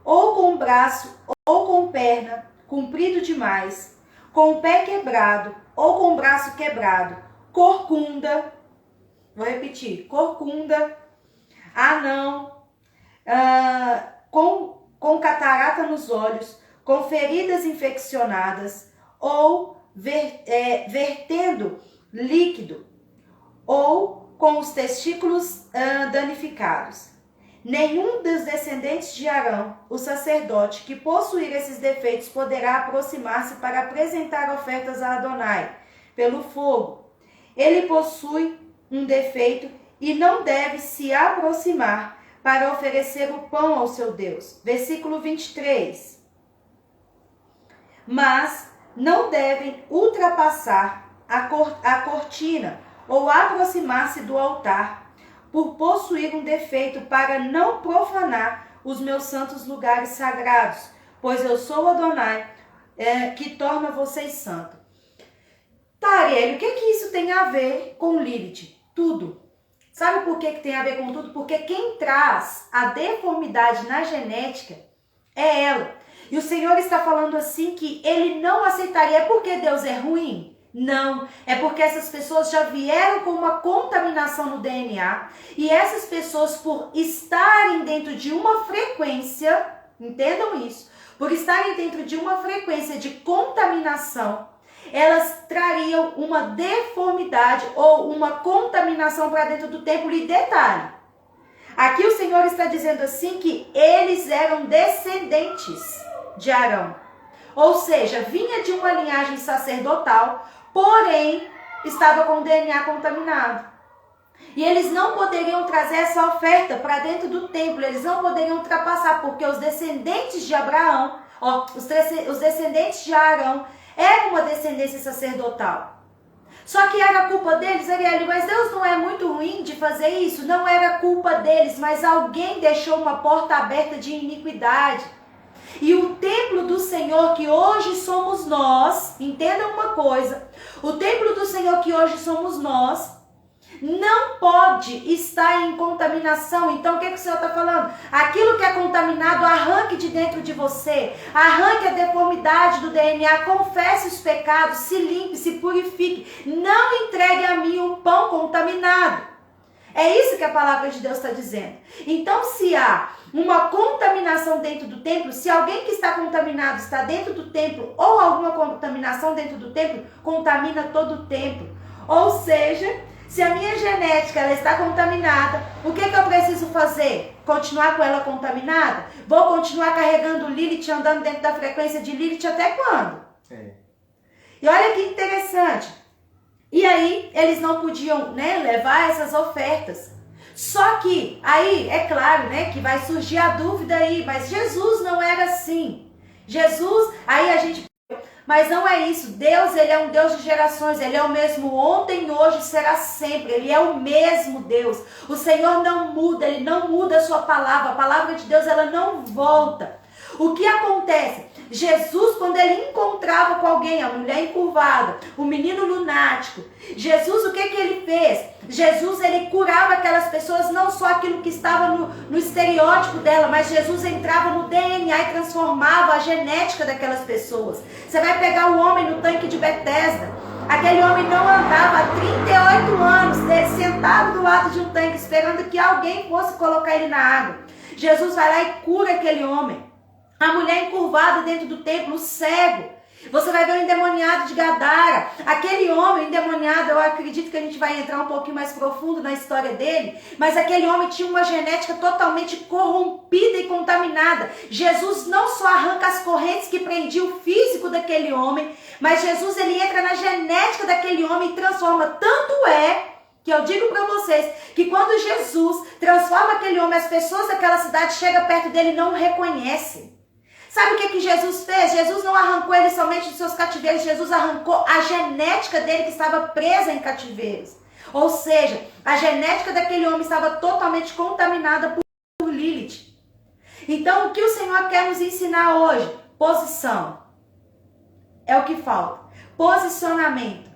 ou com braço ou com perna comprido demais, com o pé quebrado ou com o braço quebrado, corcunda, vou repetir, corcunda, anão, com catarata nos olhos, com feridas infeccionadas, ou vertendo líquido, ou com os testículos danificados. Nenhum dos descendentes de Arão, o sacerdote, que possuir esses defeitos poderá aproximar-se para apresentar ofertas a Adonai pelo fogo. Ele possui um defeito e não deve se aproximar para oferecer o pão ao seu Deus. Versículo 23. Mas não devem ultrapassar a cortina ou aproximar-se do altar, por possuir um defeito, para não profanar os meus santos lugares sagrados, pois eu sou Adonai, que torna vocês santos. Tá, Ariel, o que isso tem a ver com Lilith? Tudo. Sabe por que tem a ver com tudo? Porque quem traz a deformidade na genética é ela. E o Senhor está falando assim que ele não aceitaria. É porque Deus é ruim? Não, é porque essas pessoas já vieram com uma contaminação no DNA, e essas pessoas, por estarem dentro de uma frequência, entendam isso, por estarem dentro de uma frequência de contaminação, elas trariam uma deformidade ou uma contaminação para dentro do templo. E detalhe, aqui o Senhor está dizendo assim que eles eram descendentes de Arão, ou seja, vinha de uma linhagem sacerdotal, porém estava com o DNA contaminado. E eles não poderiam trazer essa oferta para dentro do templo, eles não poderiam ultrapassar, porque os descendentes de Abraão, os descendentes de Arão, eram uma descendência sacerdotal. Só que era culpa deles, Ariel, mas Deus não é muito ruim de fazer isso? Não era culpa deles, mas alguém deixou uma porta aberta de iniquidade. E o templo do Senhor que hoje somos nós, entendam uma coisa, o templo do Senhor que hoje somos nós, não pode estar em contaminação. Então o que o Senhor está falando? Aquilo que é contaminado, arranque de dentro de você, arranque a deformidade do DNA, confesse os pecados, se limpe, se purifique, não entregue a mim um pão contaminado. É isso que a palavra de Deus está dizendo. Então, se há uma contaminação dentro do templo, se alguém que está contaminado está dentro do templo, ou alguma contaminação dentro do templo, contamina todo o templo. Ou seja, se a minha genética ela está contaminada, o que eu preciso fazer? Continuar com ela contaminada? Vou continuar carregando Lilith, andando dentro da frequência de Lilith até quando? E olha que interessante. E aí, eles não podiam, levar essas ofertas. Só que, aí, é claro, que vai surgir a dúvida aí, mas Jesus não era assim. Jesus, aí a gente... Mas não é isso. Deus, ele é um Deus de gerações. Ele é o mesmo ontem, hoje, será sempre. Ele é o mesmo Deus. O Senhor não muda, ele não muda a sua palavra. A palavra de Deus, ela não volta. O que acontece? Jesus, quando ele encontrava com alguém, a mulher encurvada, o menino lunático, Jesus, o que ele fez? Jesus, ele curava aquelas pessoas, não só aquilo que estava no estereótipo dela, mas Jesus entrava no DNA e transformava a genética daquelas pessoas. Você vai pegar o homem no tanque de Betesda, aquele homem não andava há 38 anos, sentado do lado de um tanque, esperando que alguém fosse colocar ele na água. Jesus vai lá e cura aquele homem. A mulher encurvada dentro do templo, o cego. Você vai ver o endemoniado de Gadara. Aquele homem endemoniado, eu acredito que a gente vai entrar um pouquinho mais profundo na história dele. Mas aquele homem tinha uma genética totalmente corrompida e contaminada. Jesus não só arranca as correntes que prendiam o físico daquele homem, mas Jesus, ele entra na genética daquele homem e transforma. Tanto é que eu digo para vocês que quando Jesus transforma aquele homem, as pessoas daquela cidade chegam perto dele e não o reconhecem. Sabe o que Jesus fez? Jesus não arrancou ele somente dos seus cativeiros, Jesus arrancou a genética dele que estava presa em cativeiros. Ou seja, a genética daquele homem estava totalmente contaminada por Lilith. Então, o que o Senhor quer nos ensinar hoje? Posição. É o que falta. Posicionamento.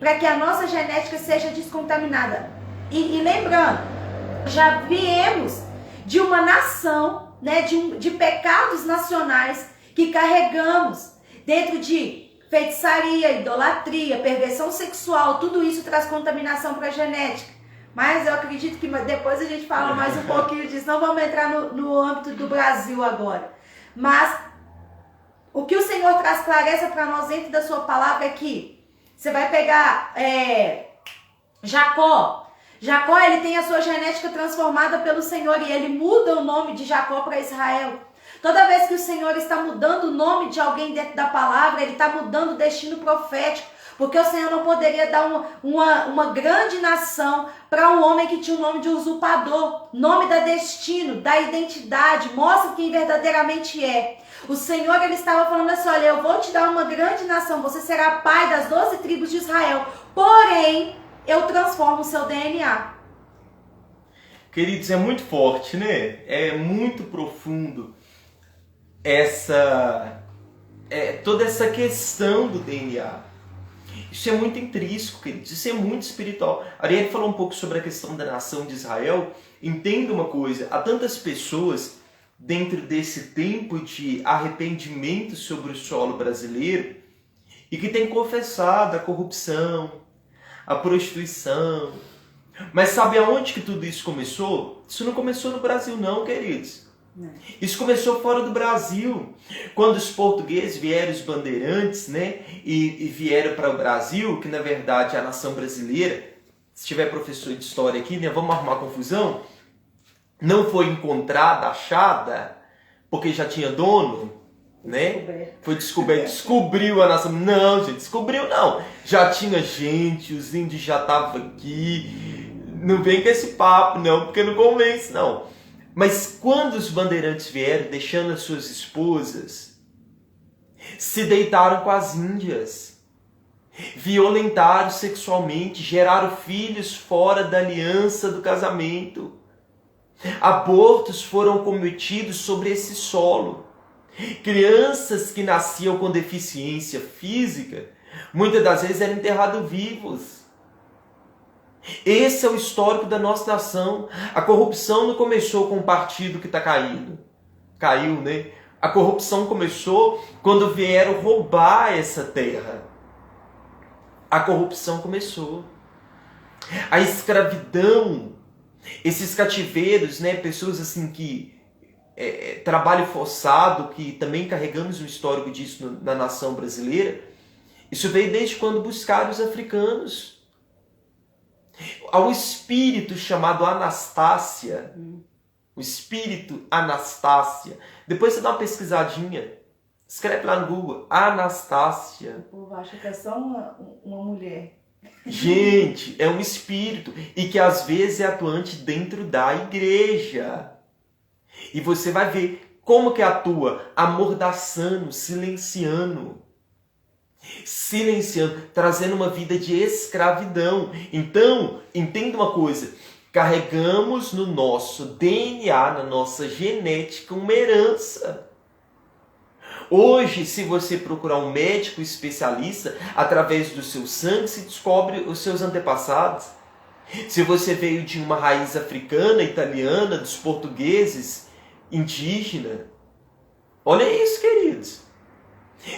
para que a nossa genética seja descontaminada. E lembrando, já viemos de uma nação, né, de pecados nacionais que carregamos dentro de feitiçaria, idolatria, perversão sexual, tudo isso traz contaminação para a genética. Mas eu acredito que depois a gente fala mais um pouquinho disso, não vamos entrar no âmbito do Brasil agora. Mas o que o Senhor traz clareza para nós dentro da sua palavra é que você vai pegar Jacó. Jacó, ele tem a sua genética transformada pelo Senhor e ele muda o nome de Jacó para Israel. Toda vez que o Senhor está mudando o nome de alguém dentro da palavra, ele está mudando o destino profético. Porque o Senhor não poderia dar uma grande nação para um homem que tinha o nome de usurpador. Nome da destino, da identidade, mostra quem verdadeiramente é. O Senhor, ele estava falando assim, olha, eu vou te dar uma grande nação, você será pai das 12 tribos de Israel. Porém, eu transformo o seu DNA. Queridos, é muito forte, né? É muito profundo toda essa questão do DNA. Isso é muito intrínseco, queridos. Isso é muito espiritual. A Ariane falou um pouco sobre a questão da nação de Israel. Entenda uma coisa, há tantas pessoas dentro desse tempo de arrependimento sobre o solo brasileiro e que têm confessado a corrupção, a prostituição. Mas sabe aonde que tudo isso começou? Isso não começou no Brasil não, queridos. Isso começou fora do Brasil. Quando os portugueses vieram, os bandeirantes, né, e vieram para o Brasil, que na verdade é a nação brasileira, se tiver professor de história aqui, né, vamos arrumar confusão, não foi encontrada, achada, porque já tinha dono, né? Foi descoberto, descobriu a nação. Não, gente, descobriu não. Já tinha gente, os índios já estavam aqui. Não vem com esse papo, não, porque não convence, não. Mas quando os bandeirantes vieram, deixando as suas esposas, se deitaram com as índias, violentaram sexualmente, geraram filhos fora da aliança do casamento. Abortos foram cometidos sobre esse solo. Crianças que nasciam com deficiência física, muitas das vezes eram enterrados vivos. Esse é o histórico da nossa nação. A corrupção não começou com um partido que está caído. Caiu, né? A corrupção começou quando vieram roubar essa terra. A corrupção começou. A escravidão, esses cativeiros, né? Pessoas assim que... trabalho forçado, que também carregamos um histórico disso na nação brasileira. Isso veio desde quando buscaram os africanos. Há um espírito chamado Anastácia. O espírito Anastácia. Depois você dá uma pesquisadinha. Escreve lá no Google. Anastácia. O povo acha que é só uma mulher. Gente, é um espírito. E que às vezes é atuante dentro da igreja. E você vai ver como que atua, amordaçando, silenciando, trazendo uma vida de escravidão. Então, entenda uma coisa, carregamos no nosso DNA, na nossa genética, uma herança. Hoje, se você procurar um médico especialista, através do seu sangue se descobre os seus antepassados. Se você veio de uma raiz africana, italiana, dos portugueses, indígena. Olha isso, queridos.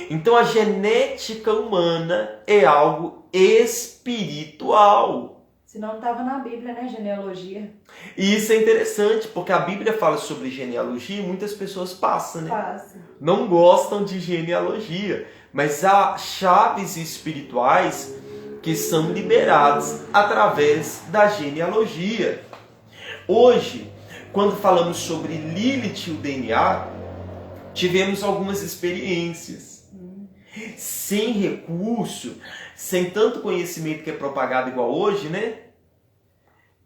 Então a genética humana é algo espiritual. Senão não estava na Bíblia, né? Genealogia. E isso é interessante, porque a Bíblia fala sobre genealogia e muitas pessoas passam, né? Passa. Não gostam de genealogia. Mas há chaves espirituais que são liberadas através da genealogia. Hoje, quando falamos sobre Lilith e o DNA, tivemos algumas experiências. Sem recurso, sem tanto conhecimento que é propagado igual hoje, né?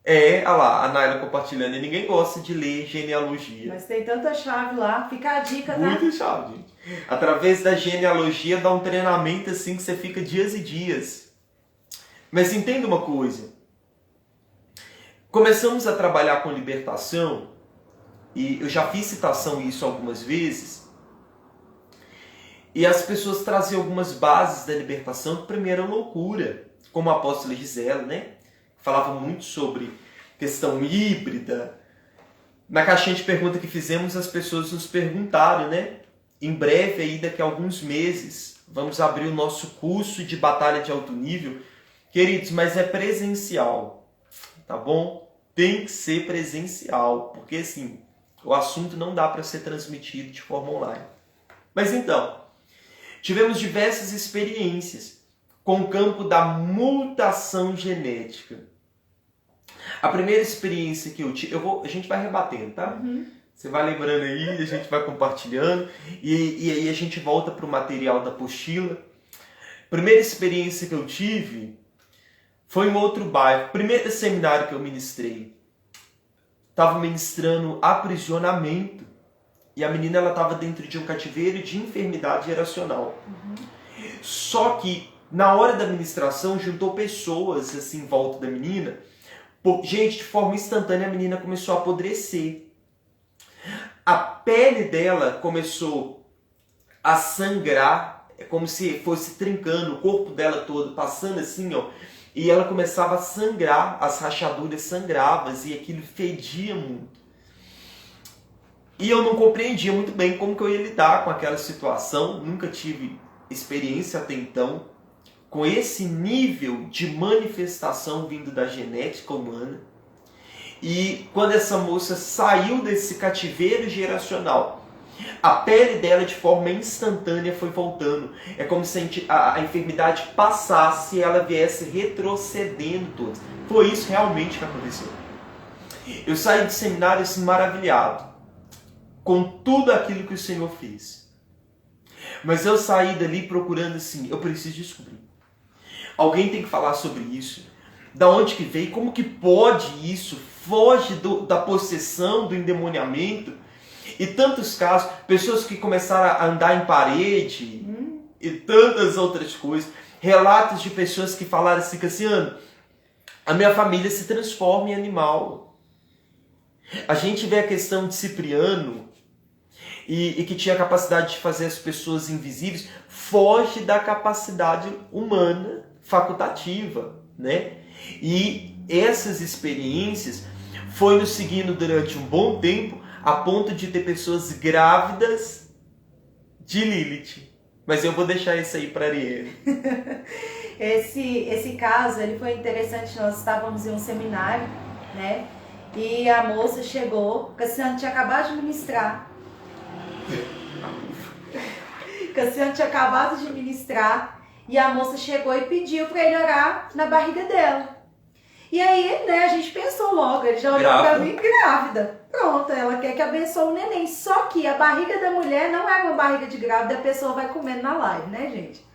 Olha lá, a Naila compartilhando, e ninguém gosta de ler genealogia. Mas tem tanta chave lá, fica a dica, tá? Muita chave, gente. Através da genealogia dá um treinamento assim que você fica dias e dias. Mas entenda uma coisa. Começamos a trabalhar com libertação, e eu já fiz citação isso algumas vezes, e as pessoas traziam algumas bases da libertação que primeiro é loucura. como a apóstola Gisela, né? Falava muito sobre questão híbrida. Na caixinha de pergunta que fizemos, as pessoas nos perguntaram, né? Em breve, aí, daqui a alguns meses, vamos abrir o nosso curso de batalha de alto nível. Queridos, mas é presencial, tá bom? Tem que ser presencial, porque assim, o assunto não dá para ser transmitido de forma online. Mas então, tivemos diversas experiências com o campo da mutação genética. A primeira experiência que eu tive, a gente vai rebatendo, tá? Você vai lembrando aí, a gente vai compartilhando, e aí a gente volta para o material da apostila. Primeira experiência que eu tive foi em outro bairro. Primeiro seminário que eu ministrei. Estava ministrando aprisionamento, e a menina estava dentro de um cativeiro de enfermidade geracional. Só que na hora da ministração juntou pessoas assim em volta da menina. Gente, de forma instantânea a menina começou a apodrecer. A pele dela começou a sangrar, como se fosse trincando o corpo dela todo, passando assim, ó. E ela começava a sangrar, as rachaduras sangravam e aquilo fedia muito. E eu não compreendia muito bem como que eu ia lidar com aquela situação. Nunca tive experiência até então com esse nível de manifestação vindo da genética humana. E quando essa moça saiu desse cativeiro geracional, a pele dela de forma instantânea foi voltando. É como se a enfermidade passasse e ela viesse retrocedendo toda. Foi isso realmente que aconteceu. Eu saí do seminário assim, maravilhado com tudo aquilo que o Senhor fez. Mas eu saí dali procurando assim, eu preciso descobrir. Alguém tem que falar sobre isso. Da onde que veio? Como que pode isso? Foge da possessão, do endemoniamento. E tantos casos, pessoas que começaram a andar em parede e tantas outras coisas. Relatos de pessoas que falaram assim, Cassiano, a minha família se transforma em animal. A gente vê a questão de Cipriano e que tinha a capacidade de fazer as pessoas invisíveis, foge da capacidade humana facultativa, né? E essas experiências foi nos seguindo durante um bom tempo, a ponto de ter pessoas grávidas de Lilith. Mas eu vou deixar isso aí para Ariane. Esse caso, ele foi interessante. Nós estávamos em um seminário, né? E a moça chegou, Cassiano tinha acabado de ministrar. Cassiano tinha acabado de ministrar e a moça chegou e pediu para ele orar na barriga dela. E aí, né, a gente pensou logo, ele já olhou para mim grávida. Pronto, ela quer que abençoe o neném. Só que a barriga da mulher não é uma barriga de grávida, a pessoa vai comendo na live, né, gente?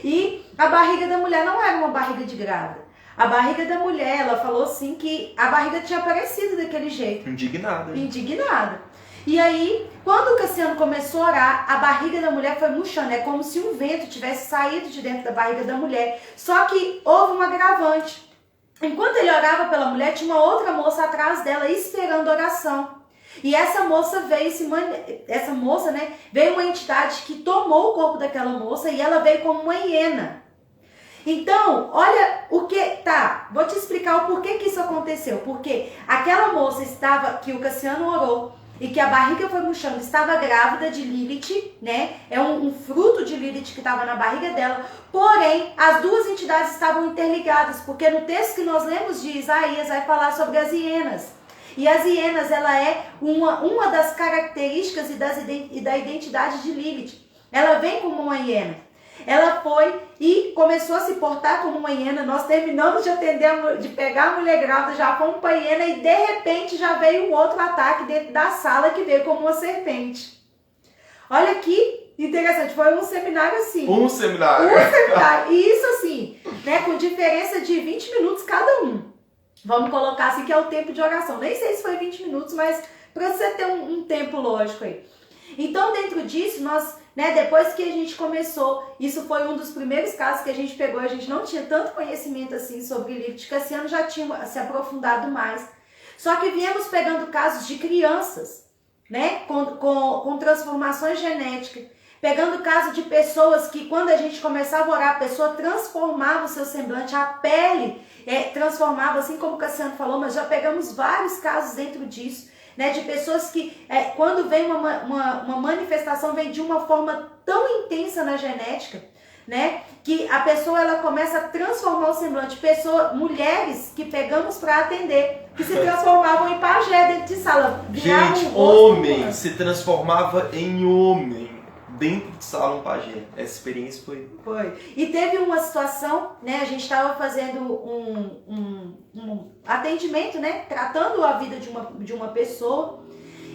E a barriga da mulher não era uma barriga de grávida. A barriga da mulher, ela falou assim que a barriga tinha aparecido daquele jeito. Indignada. E aí, quando o Cassiano começou a orar, a barriga da mulher foi murchando. É como se um vento tivesse saído de dentro da barriga da mulher. Só que houve um agravante. Enquanto ele orava pela mulher, tinha uma outra moça atrás dela esperando oração. E essa moça veio, veio uma entidade que tomou o corpo daquela moça e ela veio como uma hiena. Então, olha o que... Tá, vou te explicar o porquê que isso aconteceu. Porque aquela moça que o Cassiano orou e que a barriga foi murchando, estava grávida de Lilith, né? É um fruto de Lilith que estava na barriga dela. Porém, as duas entidades estavam interligadas, porque no texto que nós lemos de Isaías vai falar sobre as hienas. E as hienas, ela é uma das características e da identidade de Lilith. Ela vem como uma hiena. Ela foi e começou a se portar como uma hiena. Nós terminamos de pegar a mulher grávida, já fomos para a hiena e de repente já veio um outro ataque dentro da sala que veio como uma serpente. Olha que interessante, foi um seminário assim. Um seminário. E isso assim, né, com diferença de 20 minutos cada um. Vamos colocar assim que é o tempo de oração. Nem sei se foi 20 minutos, mas para você ter um tempo lógico aí. Então, dentro disso, nós, né, depois que a gente começou, isso foi um dos primeiros casos que a gente pegou, a gente não tinha tanto conhecimento assim sobre Lilith, Cassiano já tinha se aprofundado mais. Só que viemos pegando casos de crianças, né, com transformações genéticas. Pegando o caso de pessoas que quando a gente começava a orar, a pessoa transformava o seu semblante, a pele transformava, assim como o Cassiano falou, mas já pegamos vários casos dentro disso, né, de pessoas que quando vem uma manifestação, vem de uma forma tão intensa na genética, né, que a pessoa ela começa a transformar o semblante. Mulheres que pegamos para atender, que se transformavam em pajé dentro de sala. Gente, homem se transformava em homem dentro de sala, um pajé. Essa experiência foi. E teve uma situação, né, a gente estava fazendo um atendimento, né, tratando a vida de uma pessoa,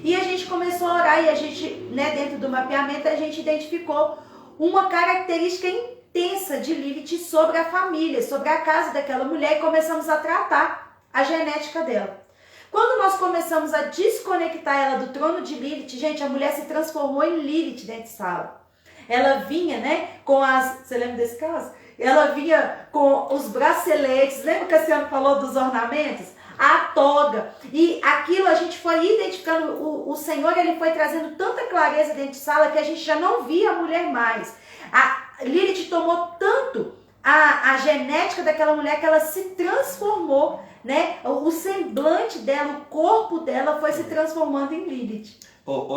e a gente começou a orar, e a gente, né, dentro do mapeamento, a gente identificou uma característica intensa de Lilith sobre a família, sobre a casa daquela mulher, e começamos a tratar a genética dela. Quando nós começamos a desconectar ela do trono de Lilith, gente, a mulher se transformou em Lilith dentro de sala. Ela vinha, né, com as... Você lembra desse caso? Ela vinha com os braceletes, lembra que a senhora falou dos ornamentos? A toga. E aquilo a gente foi identificando, o Senhor ele foi trazendo tanta clareza dentro de sala que a gente já não via a mulher mais. A Lilith tomou tanto a genética daquela mulher que ela se transformou, né? O semblante dela, o corpo dela foi se transformando em Lilith.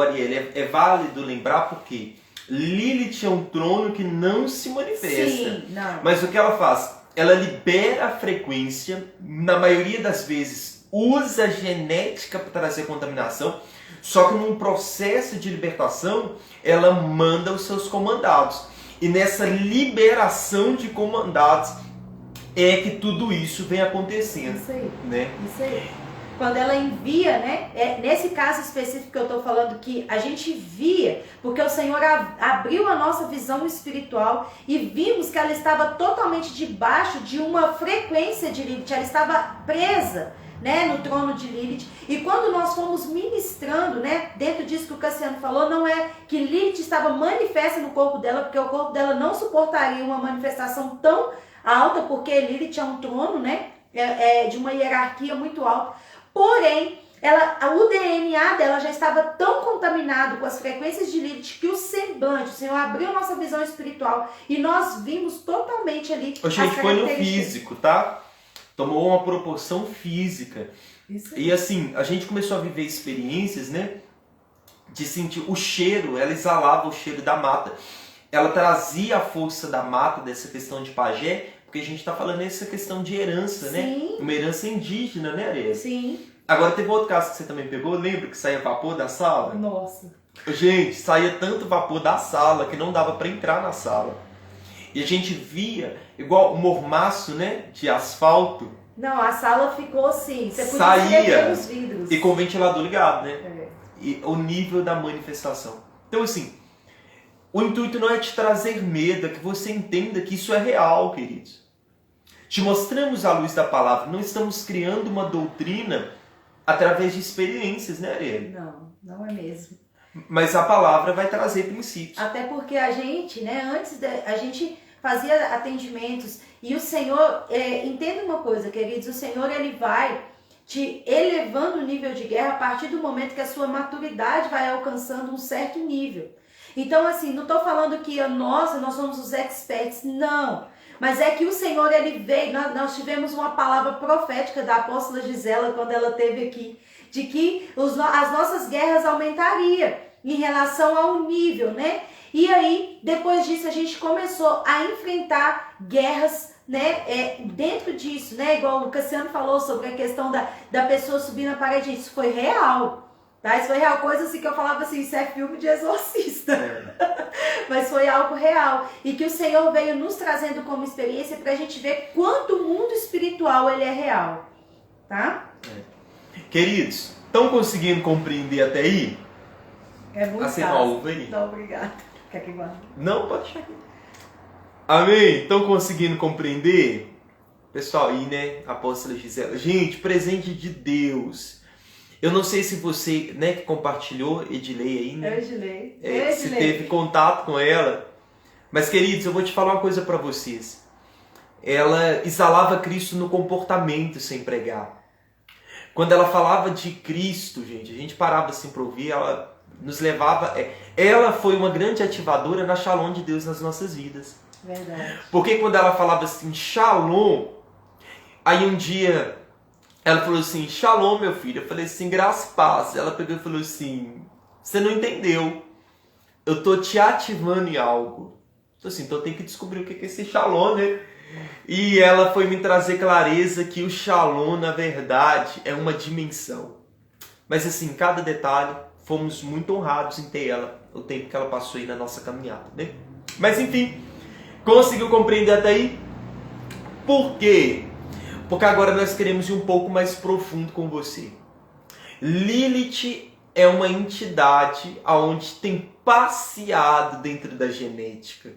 Ariel, é válido lembrar porque Lilith é um trono que não se manifesta. Sim, não. Mas o que ela faz? Ela libera a frequência, na maioria das vezes usa a genética para trazer contaminação, só que num processo de libertação, ela manda os seus comandados. E nessa liberação de comandados é que tudo isso vem acontecendo. Isso aí, né? Isso aí. Quando ela envia, né? Nesse caso específico que eu estou falando, que a gente via, porque o Senhor abriu a nossa visão espiritual e vimos que ela estava totalmente debaixo de uma frequência de Lilith, ela estava presa, né, no trono de Lilith. E quando nós fomos ministrando, né, dentro disso que o Cassiano falou, não é que Lilith estava manifesta no corpo dela, porque o corpo dela não suportaria uma manifestação tão alta, porque Lilith é um trono, né, de uma hierarquia muito alta. Porém, o DNA dela já estava tão contaminado com as frequências de Lilith que o semblante, o Senhor abriu a nossa visão espiritual e nós vimos totalmente ali. Gente, foi no físico, tá? Tomou uma proporção física. Isso. E assim, a gente começou a viver experiências, né? De sentir o cheiro, ela exalava o cheiro da mata. Ela trazia a força da mata, dessa questão de pajé, porque a gente está falando dessa questão de herança, Sim. né? Uma herança indígena, né, Areia? Sim. Agora teve outro caso que você também pegou, lembra que saía vapor da sala? Nossa. Gente, saía tanto vapor da sala que não dava para entrar na sala. E a gente via, igual um mormaço, né, de asfalto. Não, a sala ficou assim, você podia saía os vidros. E com o ventilador ligado, né? É. E o nível da manifestação. Então, assim, o intuito não é te trazer medo, é que você entenda que isso é real, queridos. Te mostramos a luz da palavra, não estamos criando uma doutrina através de experiências, né, Ariel? Não, não é mesmo. Mas a palavra vai trazer princípios. Até porque a gente, né, a gente fazia atendimentos e o Senhor, entenda uma coisa, queridos, o Senhor ele vai te elevando o nível de guerra a partir do momento que a sua maturidade vai alcançando um certo nível. Então, assim, não estou falando que nós somos os experts, não. Mas é que o Senhor, ele veio, nós tivemos uma palavra profética da apóstola Gisela quando ela esteve aqui, de que as nossas guerras aumentariam em relação ao nível, né? E aí, depois disso, a gente começou a enfrentar guerras, né, dentro disso, né? Igual o Cassiano falou sobre a questão da pessoa subir na parede, isso foi real. Tá? Isso foi real, coisa assim que eu falava assim, isso é filme de exorcista. Mas foi algo real. E que o Senhor veio nos trazendo como experiência pra gente ver quanto o mundo espiritual ele é real. Tá? Queridos, estão conseguindo compreender até aí? É muito assim, fácil. Vem. Não, obrigada. Quer que vá? Não, pode deixar aqui. Amém? Estão conseguindo compreender? Pessoal, aí, né? Apóstola Gisela. Gente, presente de Deus. Eu não sei se você, né, que compartilhou, Edilei aí, né? Edilei. Se teve contato com ela. Mas, queridos, eu vou te falar uma coisa para vocês. Ela exalava Cristo no comportamento sem pregar. Quando ela falava de Cristo, gente, a gente parava assim para ouvir, ela nos levava... Ela foi uma grande ativadora na Shalom de Deus nas nossas vidas. Verdade. Porque quando ela falava assim, Shalom, aí um dia ela falou assim, Shalom, meu filho. Eu falei assim, graça e paz. Ela pegou e falou assim, você não entendeu. Eu tô te ativando em algo. Então assim, então eu tenho que descobrir o que é esse Shalom, né? E ela foi me trazer clareza que o Shalom, na verdade, é uma dimensão. Mas assim, cada detalhe, fomos muito honrados em ter ela, o tempo que ela passou aí na nossa caminhada, né? Mas enfim, conseguiu compreender até aí? Por quê? Porque agora nós queremos ir um pouco mais profundo com você. Lilith é uma entidade onde tem passeado dentro da genética.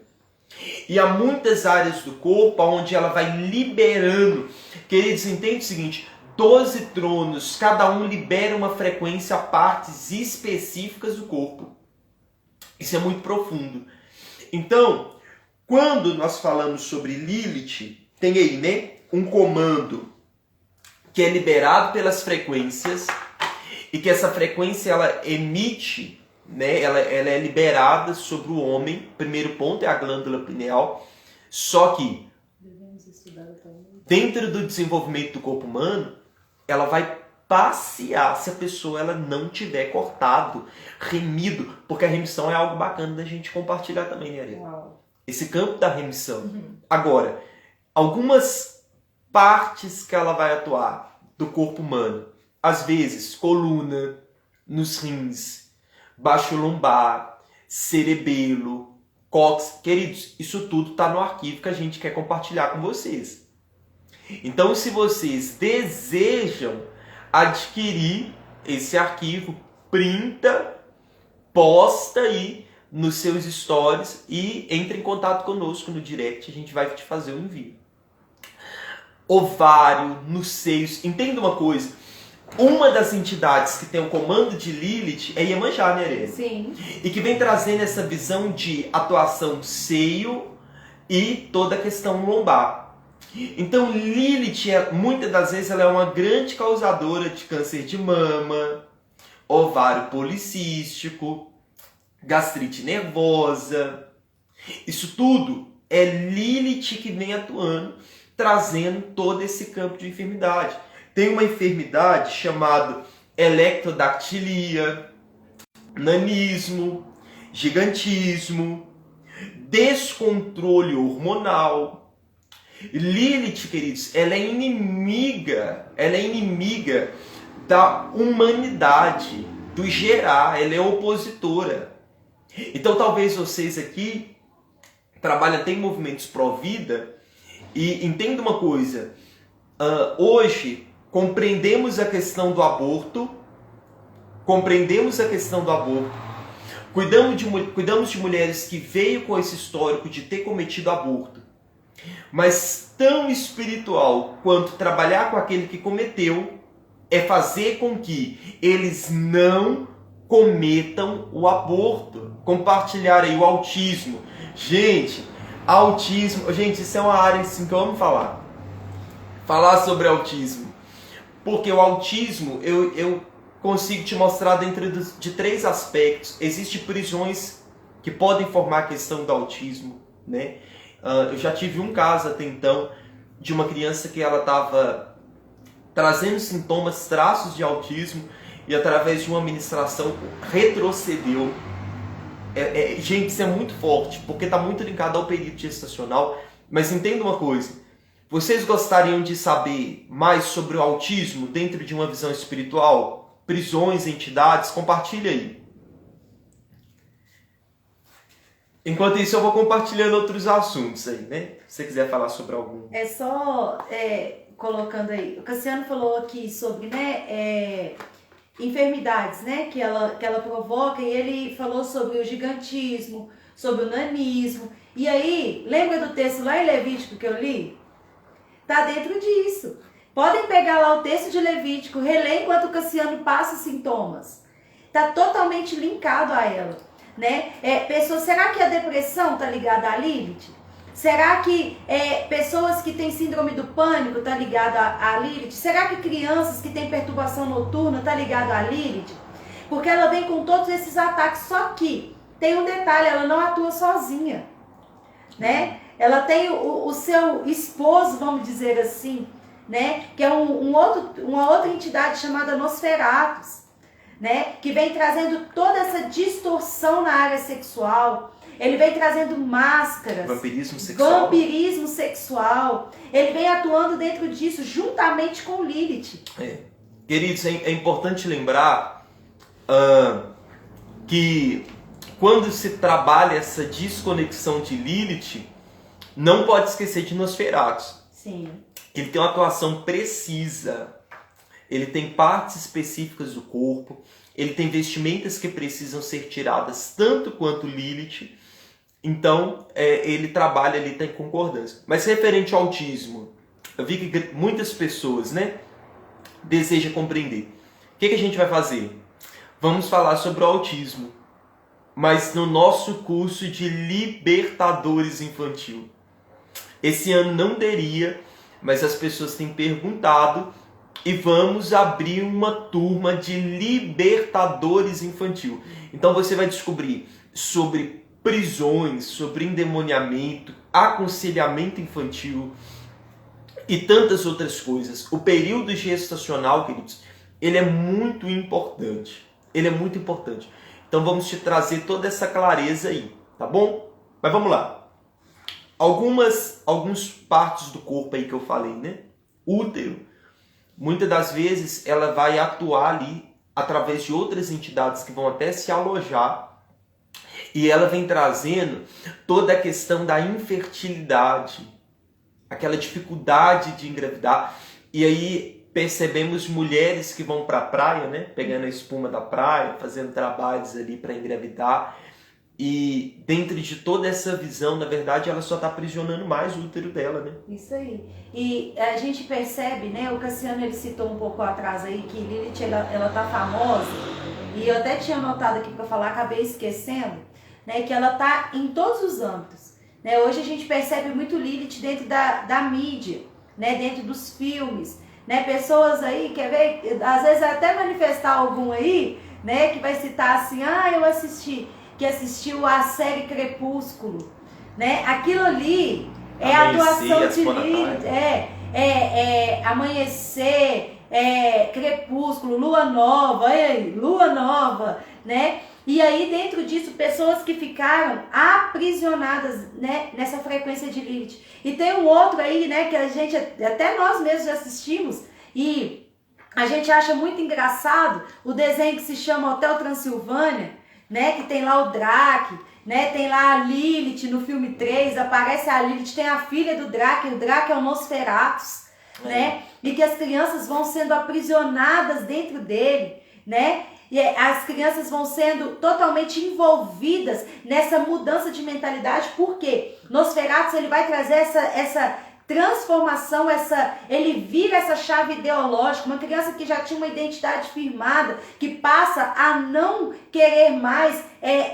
E há muitas áreas do corpo onde ela vai liberando. Queridos, entende o seguinte, 12 tronos, cada um libera uma frequência a partes específicas do corpo. Isso é muito profundo. Então, quando nós falamos sobre Lilith, tem aí, né, um comando que é liberado pelas frequências e que essa frequência ela emite, né, ela é liberada sobre o homem. Primeiro ponto é a glândula pineal. Só que dentro do desenvolvimento do corpo humano, ela vai passear se a pessoa ela não tiver cortado, remido, porque a remissão é algo bacana da gente compartilhar também, né, Ariel? Esse campo da remissão. Agora, algumas partes que ela vai atuar do corpo humano, às vezes coluna, nos rins, baixo lombar, cerebelo, cóccix. Queridos, isso tudo está no arquivo que a gente quer compartilhar com vocês. Então, se vocês desejam adquirir esse arquivo, printa, posta aí nos seus stories e entre em contato conosco no direct, a gente vai te fazer o envio. Ovário, nos seios. Entenda uma coisa, uma das entidades que tem o comando de Lilith é Iemanjá, né, Arena? Sim. E que vem trazendo essa visão de atuação seio e toda a questão lombar. Então Lilith, muitas das vezes, ela é uma grande causadora de câncer de mama, ovário policístico, gastrite nervosa. Isso tudo é Lilith que vem atuando, trazendo todo esse campo de enfermidade. Tem uma enfermidade chamada electrodactilia, nanismo, gigantismo, descontrole hormonal. Lilith, queridos, ela é inimiga da humanidade, do gerar, ela é opositora. Então talvez vocês aqui trabalhem até em movimentos pró-vida e entendam uma coisa, hoje compreendemos a questão do aborto, cuidamos de mulheres que veio com esse histórico de ter cometido aborto, mas tão espiritual quanto trabalhar com aquele que cometeu é fazer com que eles não cometam o aborto. Compartilhar aí o autismo. Gente, isso é uma área assim, que eu amo falar. Falar sobre autismo. Porque o autismo, eu consigo te mostrar dentro de 3 aspectos. Existem prisões que podem formar a questão do autismo, né? Eu já tive um caso até então de uma criança que ela estava trazendo sintomas, traços de autismo e através de uma ministração retrocedeu. Gente, isso é muito forte porque está muito ligado ao período gestacional. Mas entenda uma coisa, vocês gostariam de saber mais sobre o autismo dentro de uma visão espiritual? Prisões, entidades? Compartilha aí. Enquanto isso, eu vou compartilhando outros assuntos aí, né? Se você quiser falar sobre algum. É só colocando aí. O Cassiano falou aqui sobre, né, enfermidades, né, que ela provoca, e ele falou sobre o gigantismo, sobre o nanismo. E aí, lembra do texto lá em Levítico que eu li? Tá dentro disso. Podem pegar lá o texto de Levítico, reler enquanto o Cassiano passa os sintomas. Tá totalmente linkado a ela. Né? Será que a depressão está ligada à Lilith? Será que pessoas que têm síndrome do pânico está ligada à Lilith? Será que crianças que têm perturbação noturna está ligada à Lilith? Porque ela vem com todos esses ataques, só que tem um detalhe, ela não atua sozinha, né? Ela tem o seu esposo, vamos dizer assim, né? Que é uma outra entidade chamada Nosferatus, né? Que vem trazendo toda essa distorção na área sexual. Ele vem trazendo máscaras, vampirismo sexual. Ele vem atuando dentro disso, juntamente com Lilith. Queridos, é importante lembrar que quando se trabalha essa desconexão de Lilith, não pode esquecer de Nosferatus. Sim. Ele tem uma atuação precisa. Ele tem partes específicas do corpo. Ele tem vestimentas que precisam ser tiradas tanto quanto Lilith. Então, ele trabalha ali, tem concordância. Mas referente ao autismo, eu vi que muitas pessoas, né, desejam compreender. O que a gente vai fazer? Vamos falar sobre o autismo, mas no nosso curso de Libertadores Infantil. Esse ano não teria, mas as pessoas têm perguntado e vamos abrir uma turma de Libertadores Infantil. Então você vai descobrir sobre prisões, sobre endemoniamento, aconselhamento infantil e tantas outras coisas. O período gestacional, queridos, ele é muito importante. Ele é muito importante. Então vamos te trazer toda essa clareza aí, tá bom? Mas vamos lá. Algumas partes do corpo aí que eu falei, né? Útero, muitas das vezes ela vai atuar ali através de outras entidades que vão até se alojar. E ela vem trazendo toda a questão da infertilidade, aquela dificuldade de engravidar. E aí percebemos mulheres que vão para a praia, né? Pegando a espuma da praia, fazendo trabalhos ali para engravidar. E dentro de toda essa visão, na verdade, ela só está aprisionando mais o útero dela, né? Isso aí. E a gente percebe, né? O Cassiano, ele citou um pouco atrás aí que Lilith, ela tá famosa. E eu até tinha anotado aqui para falar, acabei esquecendo, né? Que ela tá em todos os âmbitos. Né? Hoje a gente percebe muito Lilith dentro da mídia, né? Dentro dos filmes. Né? Pessoas aí, quer ver? Às vezes até manifestar algum aí, né? Que vai citar assim, eu assistiu a série Crepúsculo, né? Aquilo ali é a atuação de Lilith, Amanhecer, Crepúsculo, Lua Nova, Lua Nova, né? E aí dentro disso, pessoas que ficaram aprisionadas, né, nessa frequência de Lilith. E tem um outro aí, né, que a gente, até nós mesmos assistimos, e a gente acha muito engraçado, o desenho que se chama Hotel Transilvânia, né, que tem lá o Drake, né, tem lá a Lilith no filme 3, aparece a Lilith, tem a filha do Drake, o Drake é o Nosferatus, né, e que as crianças vão sendo aprisionadas dentro dele, né, e as crianças vão sendo totalmente envolvidas nessa mudança de mentalidade, porque Nosferatus, ele vai trazer essa transformação, ele vira essa chave ideológica, uma criança que já tinha uma identidade firmada, que passa a não querer mais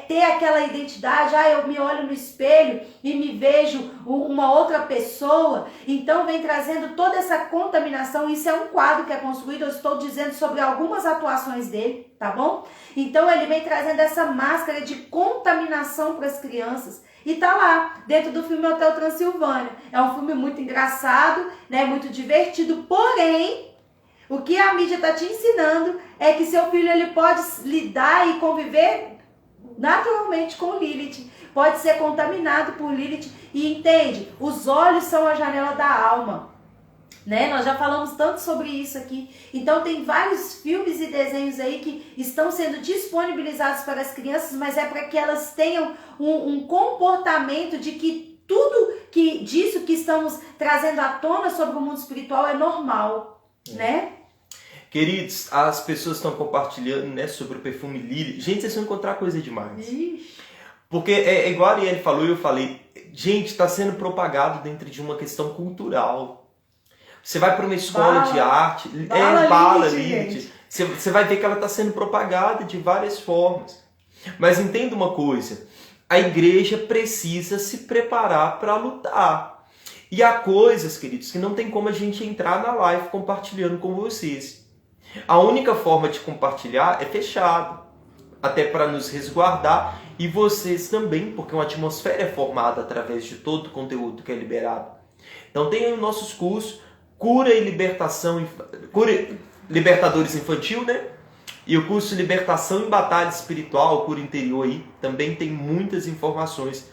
ter aquela identidade, eu me olho no espelho e me vejo uma outra pessoa, então vem trazendo toda essa contaminação. Isso é um quadro que é construído, eu estou dizendo sobre algumas atuações dele, tá bom? Então ele vem trazendo essa máscara de contaminação para as crianças. E tá lá, dentro do filme Hotel Transilvânia. É um filme muito engraçado, né, muito divertido, porém, o que a mídia tá te ensinando é que seu filho ele pode lidar e conviver naturalmente com Lilith. Pode ser contaminado por Lilith. E entende, os olhos são a janela da alma. Né? Nós já falamos tanto sobre isso aqui. Então tem vários filmes e desenhos aí que estão sendo disponibilizados para as crianças, mas é para que elas tenham um comportamento de que tudo disso que estamos trazendo à tona sobre o mundo espiritual é normal, né? Queridos, as pessoas estão compartilhando, né, sobre o perfume Lily. Gente, vocês vão encontrar coisa demais. Ixi. Porque é igual a Ariane falou e eu falei, gente, está sendo propagado dentro de uma questão cultural. Você vai para uma escola de arte, bala Lilith. Você vai ver que ela está sendo propagada de várias formas. Mas entenda uma coisa, a igreja precisa se preparar para lutar. E há coisas, queridos, que não tem como a gente entrar na live compartilhando com vocês. A única forma de compartilhar é fechado, até para nos resguardar e vocês também, porque uma atmosfera é formada através de todo o conteúdo que é liberado. Então tem os nossos cursos, Cura e Libertação, Libertadores Infantil, né? E o curso Libertação em Batalha Espiritual, Cura Interior aí, também tem muitas informações.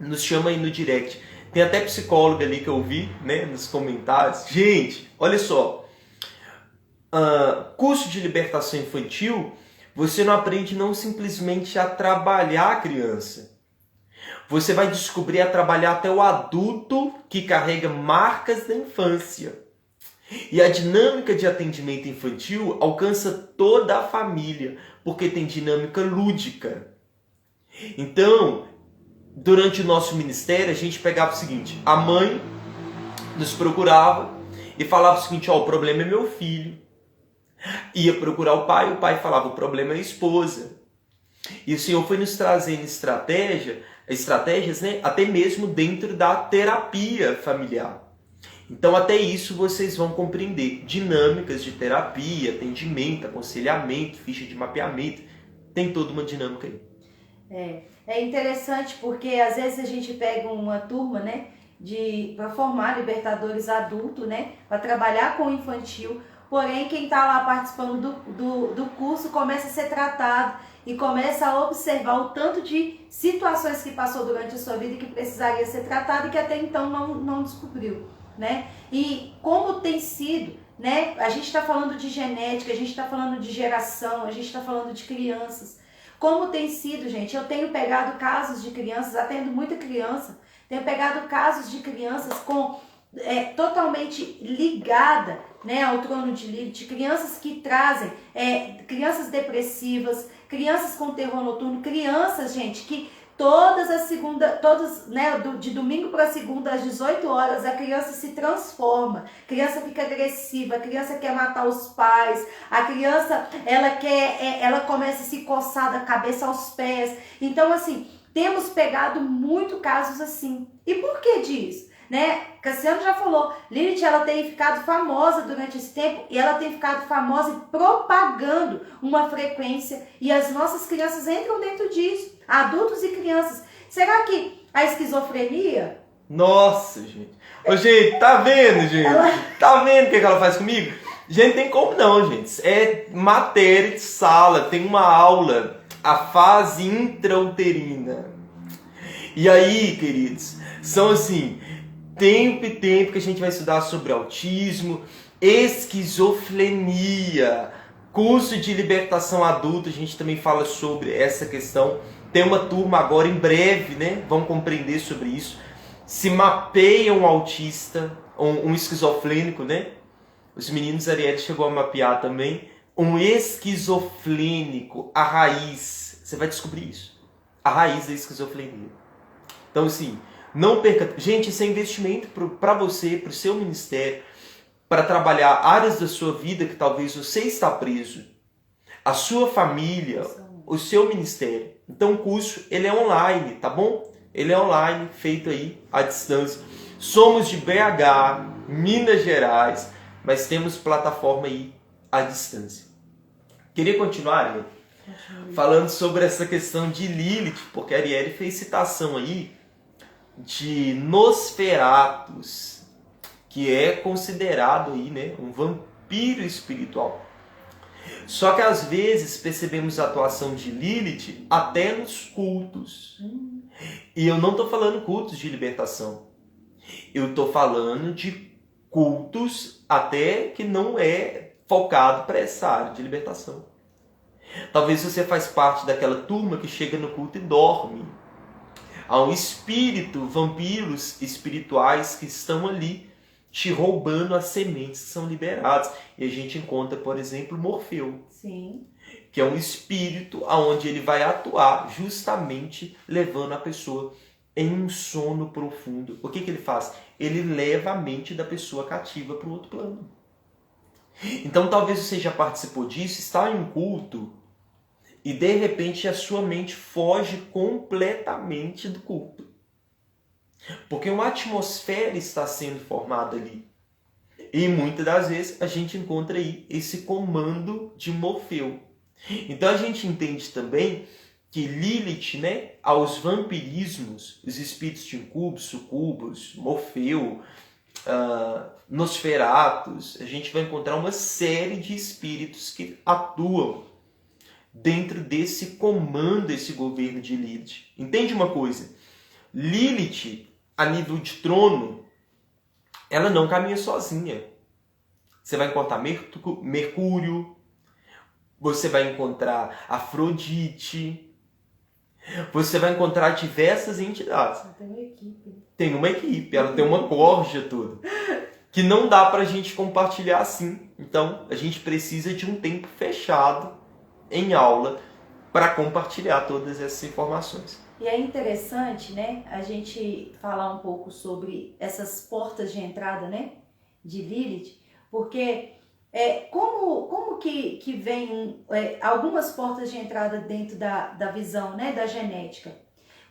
Nos chama aí no direct. Tem até psicóloga ali que eu vi, né, nos comentários. Gente, olha só. Curso de libertação infantil, você não aprende não simplesmente a trabalhar a criança. Você vai descobrir a trabalhar até o adulto que carrega marcas da infância. E a dinâmica de atendimento infantil alcança toda a família, porque tem dinâmica lúdica. Então, durante o nosso ministério, a gente pegava o seguinte, a mãe nos procurava e falava o seguinte, ó, o problema é meu filho. Ia procurar o pai falava, o problema é a esposa. E o Senhor foi nos trazendo estratégias, né, até mesmo dentro da terapia familiar. Então até isso vocês vão compreender. Dinâmicas de terapia, atendimento, aconselhamento, ficha de mapeamento. Tem toda uma dinâmica aí. É interessante porque às vezes a gente pega uma turma, né, para formar libertadores adultos, né, para trabalhar com o infantil, porém quem está lá participando do curso começa a ser tratado e começa a observar o tanto de situações que passou durante a sua vida e que precisaria ser tratado e que até então não descobriu, né? E como tem sido, né? A gente está falando de genética, a gente está falando de geração, a gente está falando de crianças. Como tem sido, gente, eu tenho pegado casos de crianças, atendo muita criança, tenho pegado casos de crianças totalmente ligada, né, ao trono de Lilith, crianças que trazem, crianças depressivas, crianças com terror noturno, crianças, gente, que né, de domingo para segunda às 18 horas, a criança se transforma, a criança fica agressiva, a criança quer matar os pais, a criança, ela começa a se coçar da cabeça aos pés. Então, assim, temos pegado muito casos assim. E por que disso? Né? Cassiano já falou, Lilith, ela tem ficado famosa durante esse tempo e ela tem ficado famosa propagando uma frequência e as nossas crianças entram dentro disso, adultos e crianças. Será que a esquizofrenia... Nossa, gente. Ô, gente, tá vendo, gente? Tá vendo o que ela faz comigo? Gente, tem como não, gente. É matéria de sala, tem uma aula, a fase intrauterina. E aí, queridos, são assim... Tempo e tempo que a gente vai estudar sobre autismo, esquizofrenia, curso de libertação adulta, a gente também fala sobre essa questão. Tem uma turma agora, em breve, né? Vamos compreender sobre isso. Se mapeia um autista, um esquizofrênico, né? Os meninos, Ariel chegou a mapear também. Um esquizofrênico, a raiz. Você vai descobrir isso. A raiz da esquizofrenia. Então, assim... Não perca... Gente, isso é investimento para você, para o seu ministério, para trabalhar áreas da sua vida que talvez você está preso. A sua família, o seu ministério. Então o curso, ele é online, tá bom? Ele é online, feito aí à distância. Somos de BH, Minas Gerais, mas temos plataforma aí à distância. Queria continuar, né? Falando sobre essa questão de Lilith, porque a Arielle fez citação aí de Nosferatus, que é considerado aí, né, um vampiro espiritual. Só que às vezes percebemos a atuação de Lilith até nos cultos. E eu não estou falando cultos de libertação. Eu estou falando de cultos até que não é focado para essa área de libertação. Talvez você faz parte daquela turma que chega no culto e dorme. Há um espírito, vampiros espirituais que estão ali te roubando as sementes que são liberadas. E a gente encontra, por exemplo, Morfeu. Sim. Que é um espírito onde ele vai atuar justamente levando a pessoa em um sono profundo. O que ele faz? Ele leva a mente da pessoa cativa para o outro plano. Então talvez você já participou disso, está em um culto e de repente a sua mente foge completamente do culto. Porque uma atmosfera está sendo formada ali. E muitas das vezes a gente encontra aí esse comando de Morfeu. Então a gente entende também que Lilith, né, aos vampirismos, os espíritos de incubos, sucubos, Morfeu, Nosferatus, a gente vai encontrar uma série de espíritos que atuam dentro desse comando, esse governo de Lilith. Entende uma coisa? Lilith, a nível de trono, ela não caminha sozinha. Você vai encontrar Mercúrio, você vai encontrar Afrodite, você vai encontrar diversas entidades. Tem uma equipe. Tem uma equipe, ela tem uma corja toda. Que não dá pra gente compartilhar assim. Então, a gente precisa de um tempo fechado em aula para compartilhar todas essas informações. E é interessante, né, a gente falar um pouco sobre essas portas de entrada, né, de Lilith, porque como que vem algumas portas de entrada dentro da visão, né, da genética.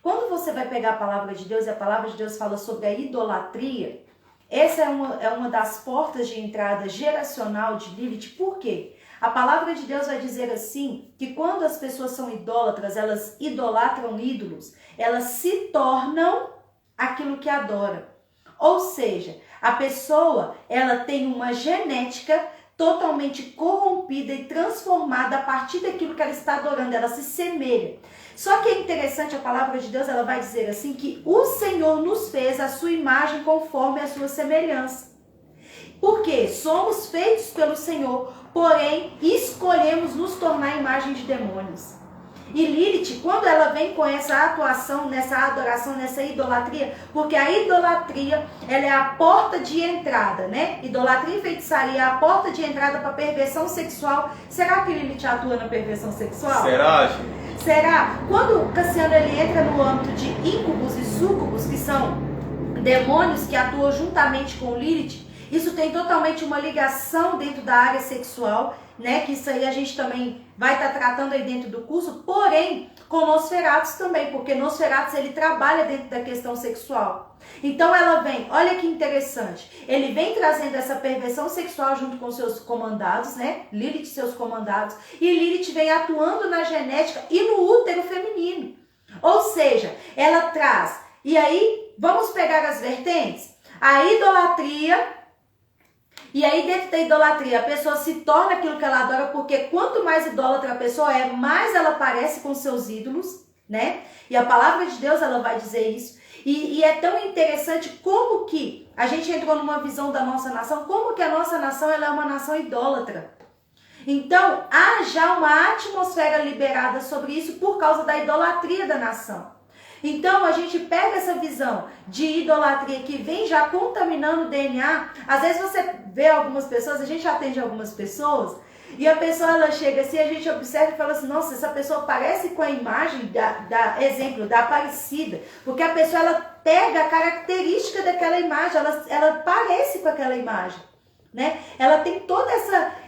Quando você vai pegar a palavra de Deus, e a palavra de Deus fala sobre a idolatria, essa é uma das portas de entrada geracional de Lilith. Por quê? A palavra de Deus vai dizer assim, que quando as pessoas são idólatras, elas idolatram ídolos, elas se tornam aquilo que adora. Ou seja, a pessoa, ela tem uma genética totalmente corrompida e transformada a partir daquilo que ela está adorando, ela se semelha. Só que é interessante, a palavra de Deus, ela vai dizer assim, que o Senhor nos fez a sua imagem conforme a sua semelhança. Porque somos feitos pelo Senhor, porém escolhemos nos tornar imagem de demônios. E Lilith, quando ela vem com essa atuação, nessa adoração, nessa idolatria, porque a idolatria, ela é a porta de entrada, né? Idolatria e feitiçaria é a porta de entrada para a perversão sexual. Será que Lilith atua na perversão sexual? Será, gente? Será? Quando Cassiano ele entra no âmbito de íncubos e súcubos, que são demônios que atuam juntamente com Lilith, isso tem totalmente uma ligação dentro da área sexual, né? Que isso aí a gente também vai estar tratando aí dentro do curso, porém com Nosferatus também, porque Nosferatus ele trabalha dentro da questão sexual. Então ela vem, olha que interessante, ele vem trazendo essa perversão sexual junto com seus comandados, né? Lilith seus comandados, e Lilith vem atuando na genética e no útero feminino. Ou seja, ela traz, e aí vamos pegar as vertentes, a idolatria. E aí dentro da idolatria a pessoa se torna aquilo que ela adora, porque quanto mais idólatra a pessoa é, mais ela parece com seus ídolos, né? E a palavra de Deus ela vai dizer isso. E é tão interessante como que a gente entrou numa visão da nossa nação, como que a nossa nação ela é uma nação idólatra. Então há já uma atmosfera liberada sobre isso por causa da idolatria da nação. Então a gente pega essa visão de idolatria que vem já contaminando o DNA. Às vezes você vê algumas pessoas, a gente atende algumas pessoas, e a pessoa ela chega assim, a gente observa e fala assim, nossa, essa pessoa parece com a imagem da Aparecida, porque a pessoa ela pega a característica daquela imagem, ela parece com aquela imagem. Né? Ela tem toda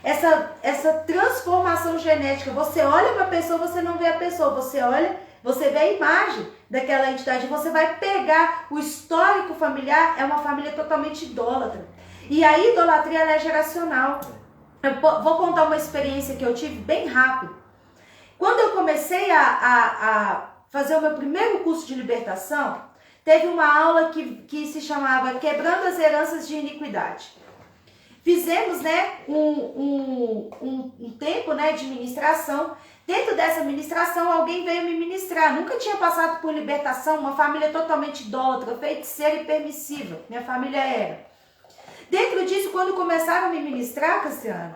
essa transformação genética. Você olha para a pessoa, você não vê a pessoa, você olha, você vê a imagem daquela entidade, você vai pegar o histórico familiar, é uma família totalmente idólatra. E a idolatria ela é geracional. Eu vou contar uma experiência que eu tive bem rápido. Quando eu comecei a fazer o meu primeiro curso de libertação, teve uma aula que se chamava Quebrando as Heranças de Iniquidade. Fizemos, né, um tempo, né, de ministração. Dentro dessa ministração, alguém veio me ministrar. Nunca tinha passado por libertação, uma família totalmente idólatra, feiticeira e permissiva. Minha família era. Dentro disso, quando começaram a me ministrar, Cassiano,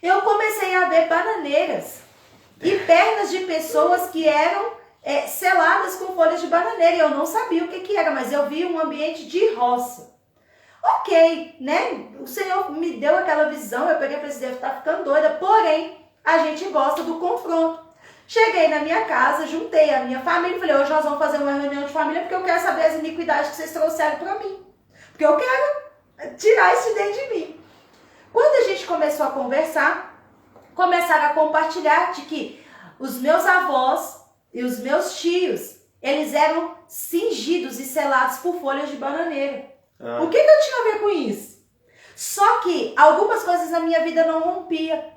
eu comecei a ver bananeiras e pernas de pessoas que eram seladas com folhas de bananeira. Eu não sabia o que era, mas eu vi um ambiente de roça. Ok, né? O Senhor me deu aquela visão, eu peguei para esse Deus, tá ficando doida, porém, a gente gosta do confronto. Cheguei na minha casa, juntei a minha família e falei, hoje nós vamos fazer uma reunião de família porque eu quero saber as iniquidades que vocês trouxeram para mim. Porque eu quero tirar isso dentro de mim. Quando a gente começou a conversar, começaram a compartilhar de que os meus avós e os meus tios, eles eram cingidos e selados por folhas de bananeira. O que eu tinha a ver com isso? Só que algumas coisas na minha vida não rompia.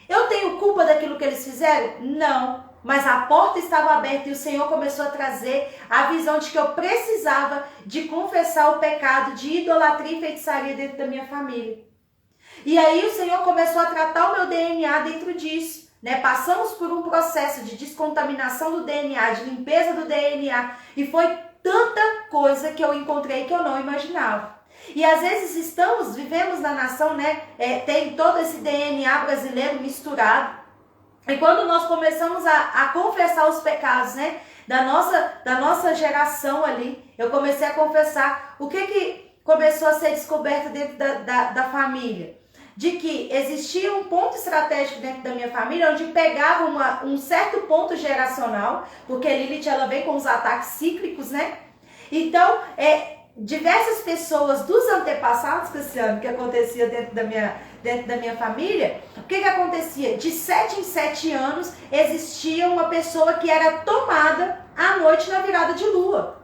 Eu tenho culpa daquilo que eles fizeram? Não. Mas a porta estava aberta e o Senhor começou a trazer a visão de que eu precisava de confessar o pecado de idolatria e feitiçaria dentro da minha família. E aí o Senhor começou a tratar o meu DNA dentro disso, né? Passamos por um processo de descontaminação do DNA, de limpeza do DNA, e foi tanta coisa que eu encontrei que eu não imaginava. E às vezes vivemos na nação, né? Tem todo esse DNA brasileiro misturado. E quando nós começamos a confessar os pecados, né, da nossa geração ali, eu comecei a confessar o que começou a ser descoberto dentro da família. De que existia um ponto estratégico dentro da minha família, onde pegava um certo ponto geracional, porque Lilith ela vem com os ataques cíclicos, né? Então, diversas pessoas dos antepassados, Cristiano, que acontecia dentro da minha família, o que acontecia? De 7 em 7 anos existia uma pessoa que era tomada à noite na virada de lua.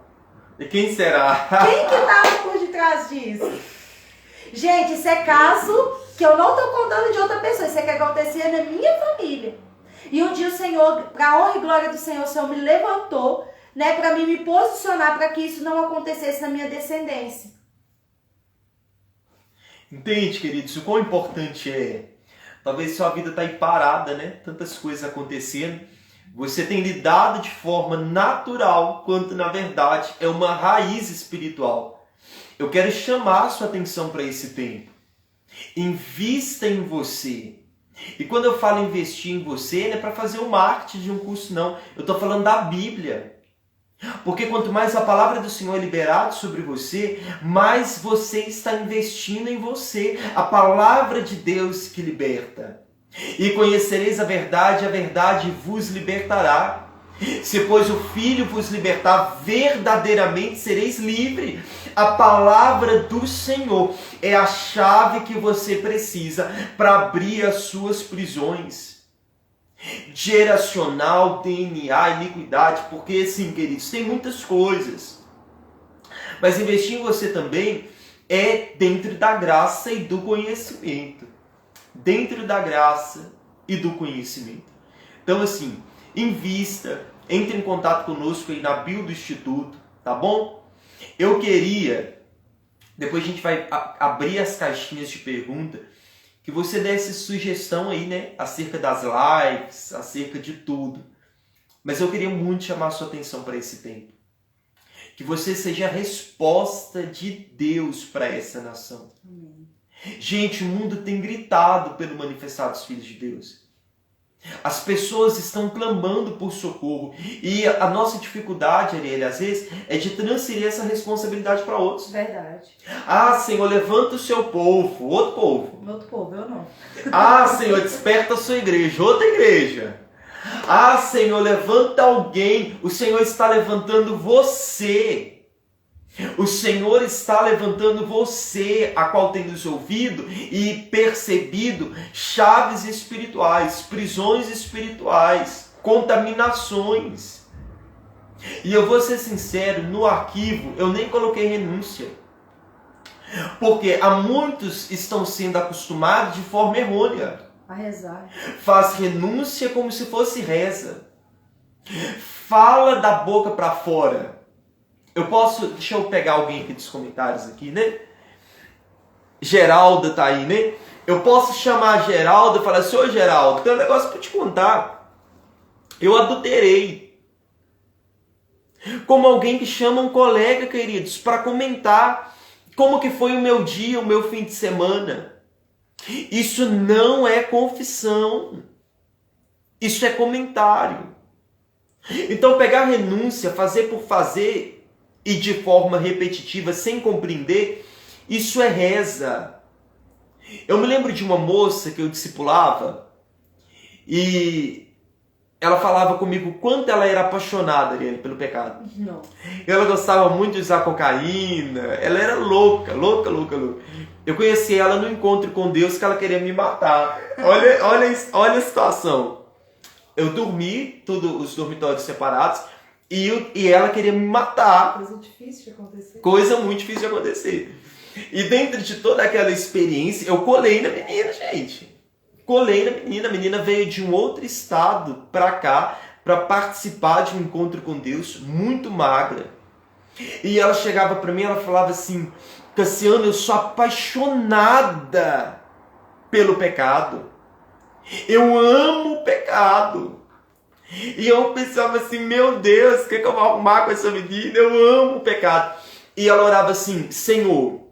E quem será? Quem que estava por detrás disso? Gente, isso é caso que eu não estou contando de outra pessoa, isso é que acontecia na minha família. E um dia o Senhor, para a honra e glória do Senhor, o Senhor me levantou, né, para mim me posicionar para que isso não acontecesse na minha descendência. Entende, queridos, o quão importante é? Talvez sua vida está aí parada, né? Tantas coisas acontecendo. Você tem lidado de forma natural, quando na verdade é uma raiz espiritual. Eu quero chamar a sua atenção para esse tempo. Invista em você. E quando eu falo investir em você, não é para fazer o marketing de um curso, não. Eu estou falando da Bíblia. Porque quanto mais a palavra do Senhor é liberada sobre você, mais você está investindo em você. A palavra de Deus que liberta. E conhecereis a verdade vos libertará. Se, pois, o Filho vos libertar, verdadeiramente sereis livres. A palavra do Senhor é a chave que você precisa para abrir as suas prisões. Geracional, DNA, iniquidade, porque, sim, queridos, tem muitas coisas. Mas investir em você também é dentro da graça e do conhecimento. Dentro da graça e do conhecimento. Então, assim, invista, entre em contato conosco aí na bio do Instituto, tá bom? Eu queria, depois a gente vai abrir as caixinhas de pergunta, que você desse sugestão aí, né, acerca das lives, acerca de tudo. Mas eu queria muito chamar a sua atenção para esse tempo. Que você seja a resposta de Deus para essa nação. Amém. Gente, o mundo tem gritado pelo manifestar dos filhos de Deus. As pessoas estão clamando por socorro. E a nossa dificuldade, Arielle, às vezes, é de transferir essa responsabilidade para outros. Verdade. Ah, Senhor, levanta o seu povo. Outro povo. Outro povo, eu não. Ah, Senhor, desperta a sua igreja. Outra igreja. Ah, Senhor, levanta alguém. O Senhor está levantando você. O Senhor está levantando você, a qual tem nos ouvido e percebido chaves espirituais, prisões espirituais, contaminações. E eu vou ser sincero, no arquivo eu nem coloquei renúncia. Porque há muitos estão sendo acostumados de forma errônea. A rezar. Faz renúncia como se fosse reza. Fala da boca para fora. Deixa eu pegar alguém aqui dos comentários aqui, né? Geralda tá aí, né? Eu posso chamar a Geralda e falar assim, ô Geralda, tem um negócio para te contar. Eu adulterei. Como alguém que chama um colega, queridos, para comentar como que foi o meu dia, o meu fim de semana. Isso não é confissão. Isso é comentário. Então pegar renúncia, fazer por fazer e de forma repetitiva, sem compreender, isso é reza. Eu me lembro de uma moça que eu discipulava e ela falava comigo quanto ela era apaixonada, Arielle, pelo pecado. Não. Ela gostava muito de usar cocaína, ela era louca. Eu conheci ela no encontro com Deus que ela queria me matar. Olha a situação. Eu dormi, todos os dormitórios separados, e ela queria me matar. Coisa difícil de acontecer. Coisa muito difícil de acontecer. E dentro de toda aquela experiência, eu colei na menina, gente. Colei na menina. A menina veio de um outro estado para cá para participar de um encontro com Deus, muito magra. E ela chegava para mim, ela falava assim: Cassiano, eu sou apaixonada pelo pecado. Eu amo o pecado. E eu pensava assim: meu Deus, o que eu vou arrumar com essa menina? Eu amo o pecado. E ela orava assim: Senhor,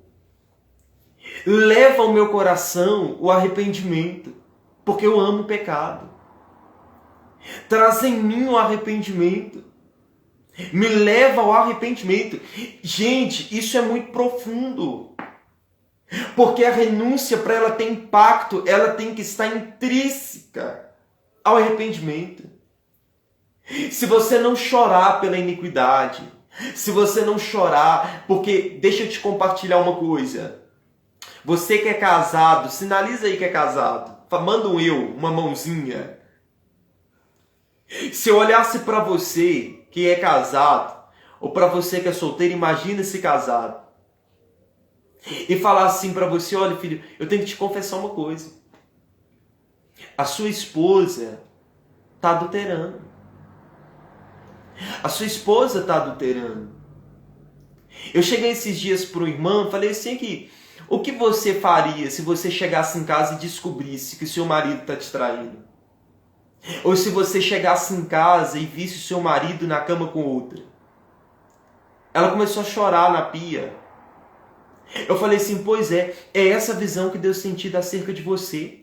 leva ao meu coração o arrependimento, porque eu amo o pecado. Traz em mim o arrependimento. Me leva ao arrependimento. Gente, isso é muito profundo. Porque a renúncia, para ela ter impacto, ela tem que estar intrínseca ao arrependimento. Se você não chorar pela iniquidade, se você não chorar, porque deixa eu te compartilhar uma coisa. Você que é casado, sinaliza aí que é casado. Manda um uma mãozinha. Se eu olhasse para você que é casado, ou para você que é solteiro, imagina se casado, e falar assim para você: olha, filho, eu tenho que te confessar uma coisa. A sua esposa está adulterando. A sua esposa está adulterando. Eu cheguei esses dias para um irmão e falei assim que o que você faria se você chegasse em casa e descobrisse que o seu marido está te traindo? Ou se você chegasse em casa e visse o seu marido na cama com outra? Ela começou a chorar na pia. Eu falei assim: pois é essa visão que Deus tem tido acerca de você.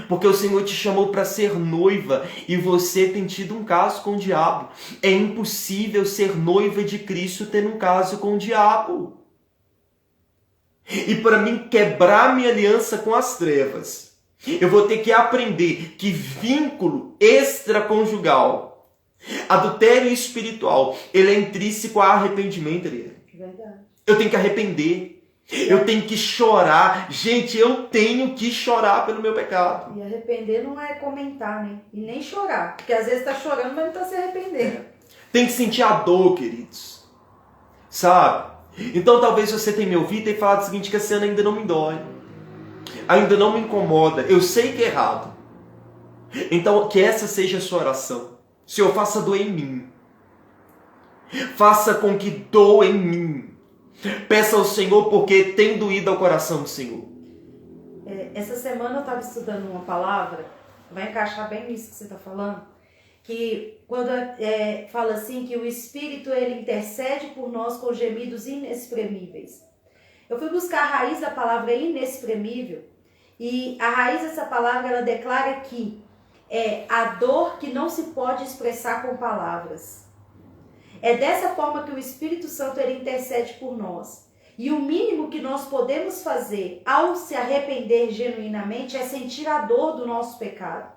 Porque o Senhor te chamou para ser noiva e você tem tido um caso com o diabo. É impossível ser noiva de Cristo tendo um caso com o diabo. E para mim quebrar minha aliança com as trevas, eu vou ter que aprender que vínculo extraconjugal, adultério espiritual, ele é intrínseco a arrependimento. Verdade. Eu tenho que arrepender. Eu tenho que chorar. Gente, eu tenho que chorar pelo meu pecado. E arrepender não é comentar, né? E nem chorar. Porque às vezes está chorando, mas não está se arrependendo. Tem que sentir a dor, queridos. Sabe? Então talvez você tenha me ouvido e falado o seguinte: que esse ano ainda não me dói. Ainda não me incomoda. Eu sei que é errado. Então que essa seja a sua oração. Senhor, faça doer em mim. Faça com que doa em mim. Peça ao Senhor, porque tem doído ao coração do Senhor. Essa semana eu estava estudando uma palavra, vai encaixar bem nisso que você está falando, que quando fala assim que o Espírito ele intercede por nós com gemidos inexprimíveis. Eu fui buscar a raiz da palavra inexprimível, e a raiz dessa palavra ela declara que é a dor que não se pode expressar com palavras. É dessa forma que o Espírito Santo ele intercede por nós. E o mínimo que nós podemos fazer ao se arrepender genuinamente é sentir a dor do nosso pecado.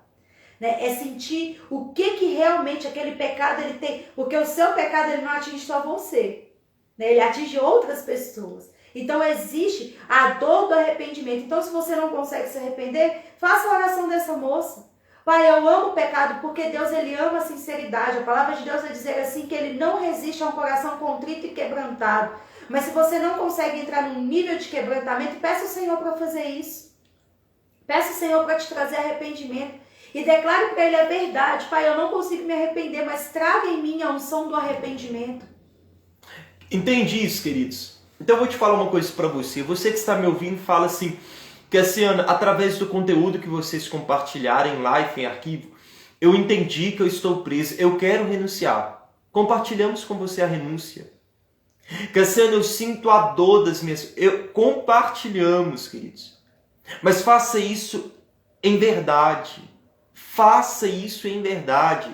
Né? É sentir o que realmente aquele pecado ele tem. Porque o seu pecado ele não atinge só você. Né? Ele atinge outras pessoas. Então existe a dor do arrependimento. Então se você não consegue se arrepender, faça a oração dessa moça. Pai, eu amo o pecado porque Deus ele ama a sinceridade. A palavra de Deus vai dizer assim que ele não resiste a um coração contrito e quebrantado. Mas se você não consegue entrar num nível de quebrantamento, peça ao Senhor para fazer isso. Peça ao Senhor para te trazer arrependimento. E declare para ele a verdade. Pai, eu não consigo me arrepender, mas traga em mim a unção do arrependimento. Entendi isso, queridos. Então eu vou te falar uma coisa para você. Você que está me ouvindo, fala assim: Cassiano, através do conteúdo que vocês compartilharem em live, em arquivo, eu entendi que eu estou preso, eu quero renunciar. Compartilhamos com você a renúncia. Cassiano, eu sinto a dor das minhas... Compartilhamos, queridos. Mas faça isso em verdade. Faça isso em verdade.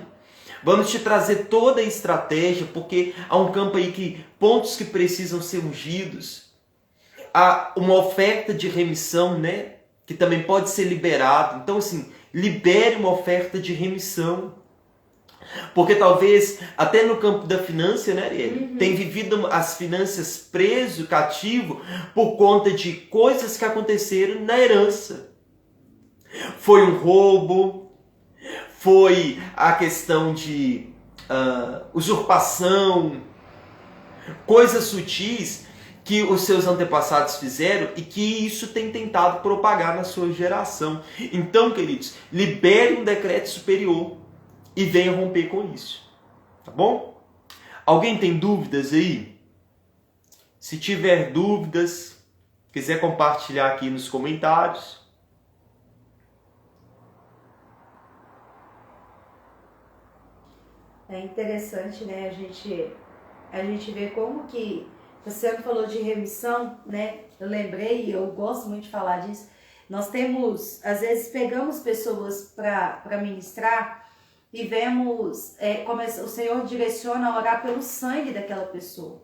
Vamos te trazer toda a estratégia, porque há um campo aí que pontos que precisam ser ungidos. Há uma oferta de remissão, né? Que também pode ser liberado. Então, assim, libere uma oferta de remissão. Porque talvez, até no campo da finança, né, Ariel? Tem vivido as finanças preso, cativo, por conta de coisas que aconteceram na herança. Foi um roubo, foi a questão de usurpação, coisas sutis. que os seus antepassados fizeram e que isso tem tentado propagar na sua geração. Então, queridos, libere um decreto superior e venha romper com isso. Tá bom? Alguém tem dúvidas aí? Se tiver dúvidas, quiser compartilhar aqui nos comentários. É interessante, né, a gente vê como que você falou de remissão, né? Eu lembrei, eu gosto muito de falar disso. Nós temos, às vezes, pegamos pessoas para ministrar e vemos como o Senhor direciona a orar pelo sangue daquela pessoa.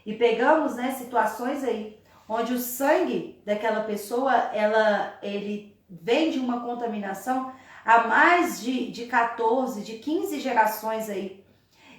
E pegamos, né, situações aí onde o sangue daquela pessoa, ele vem de uma contaminação há mais de 14, de 15 gerações aí.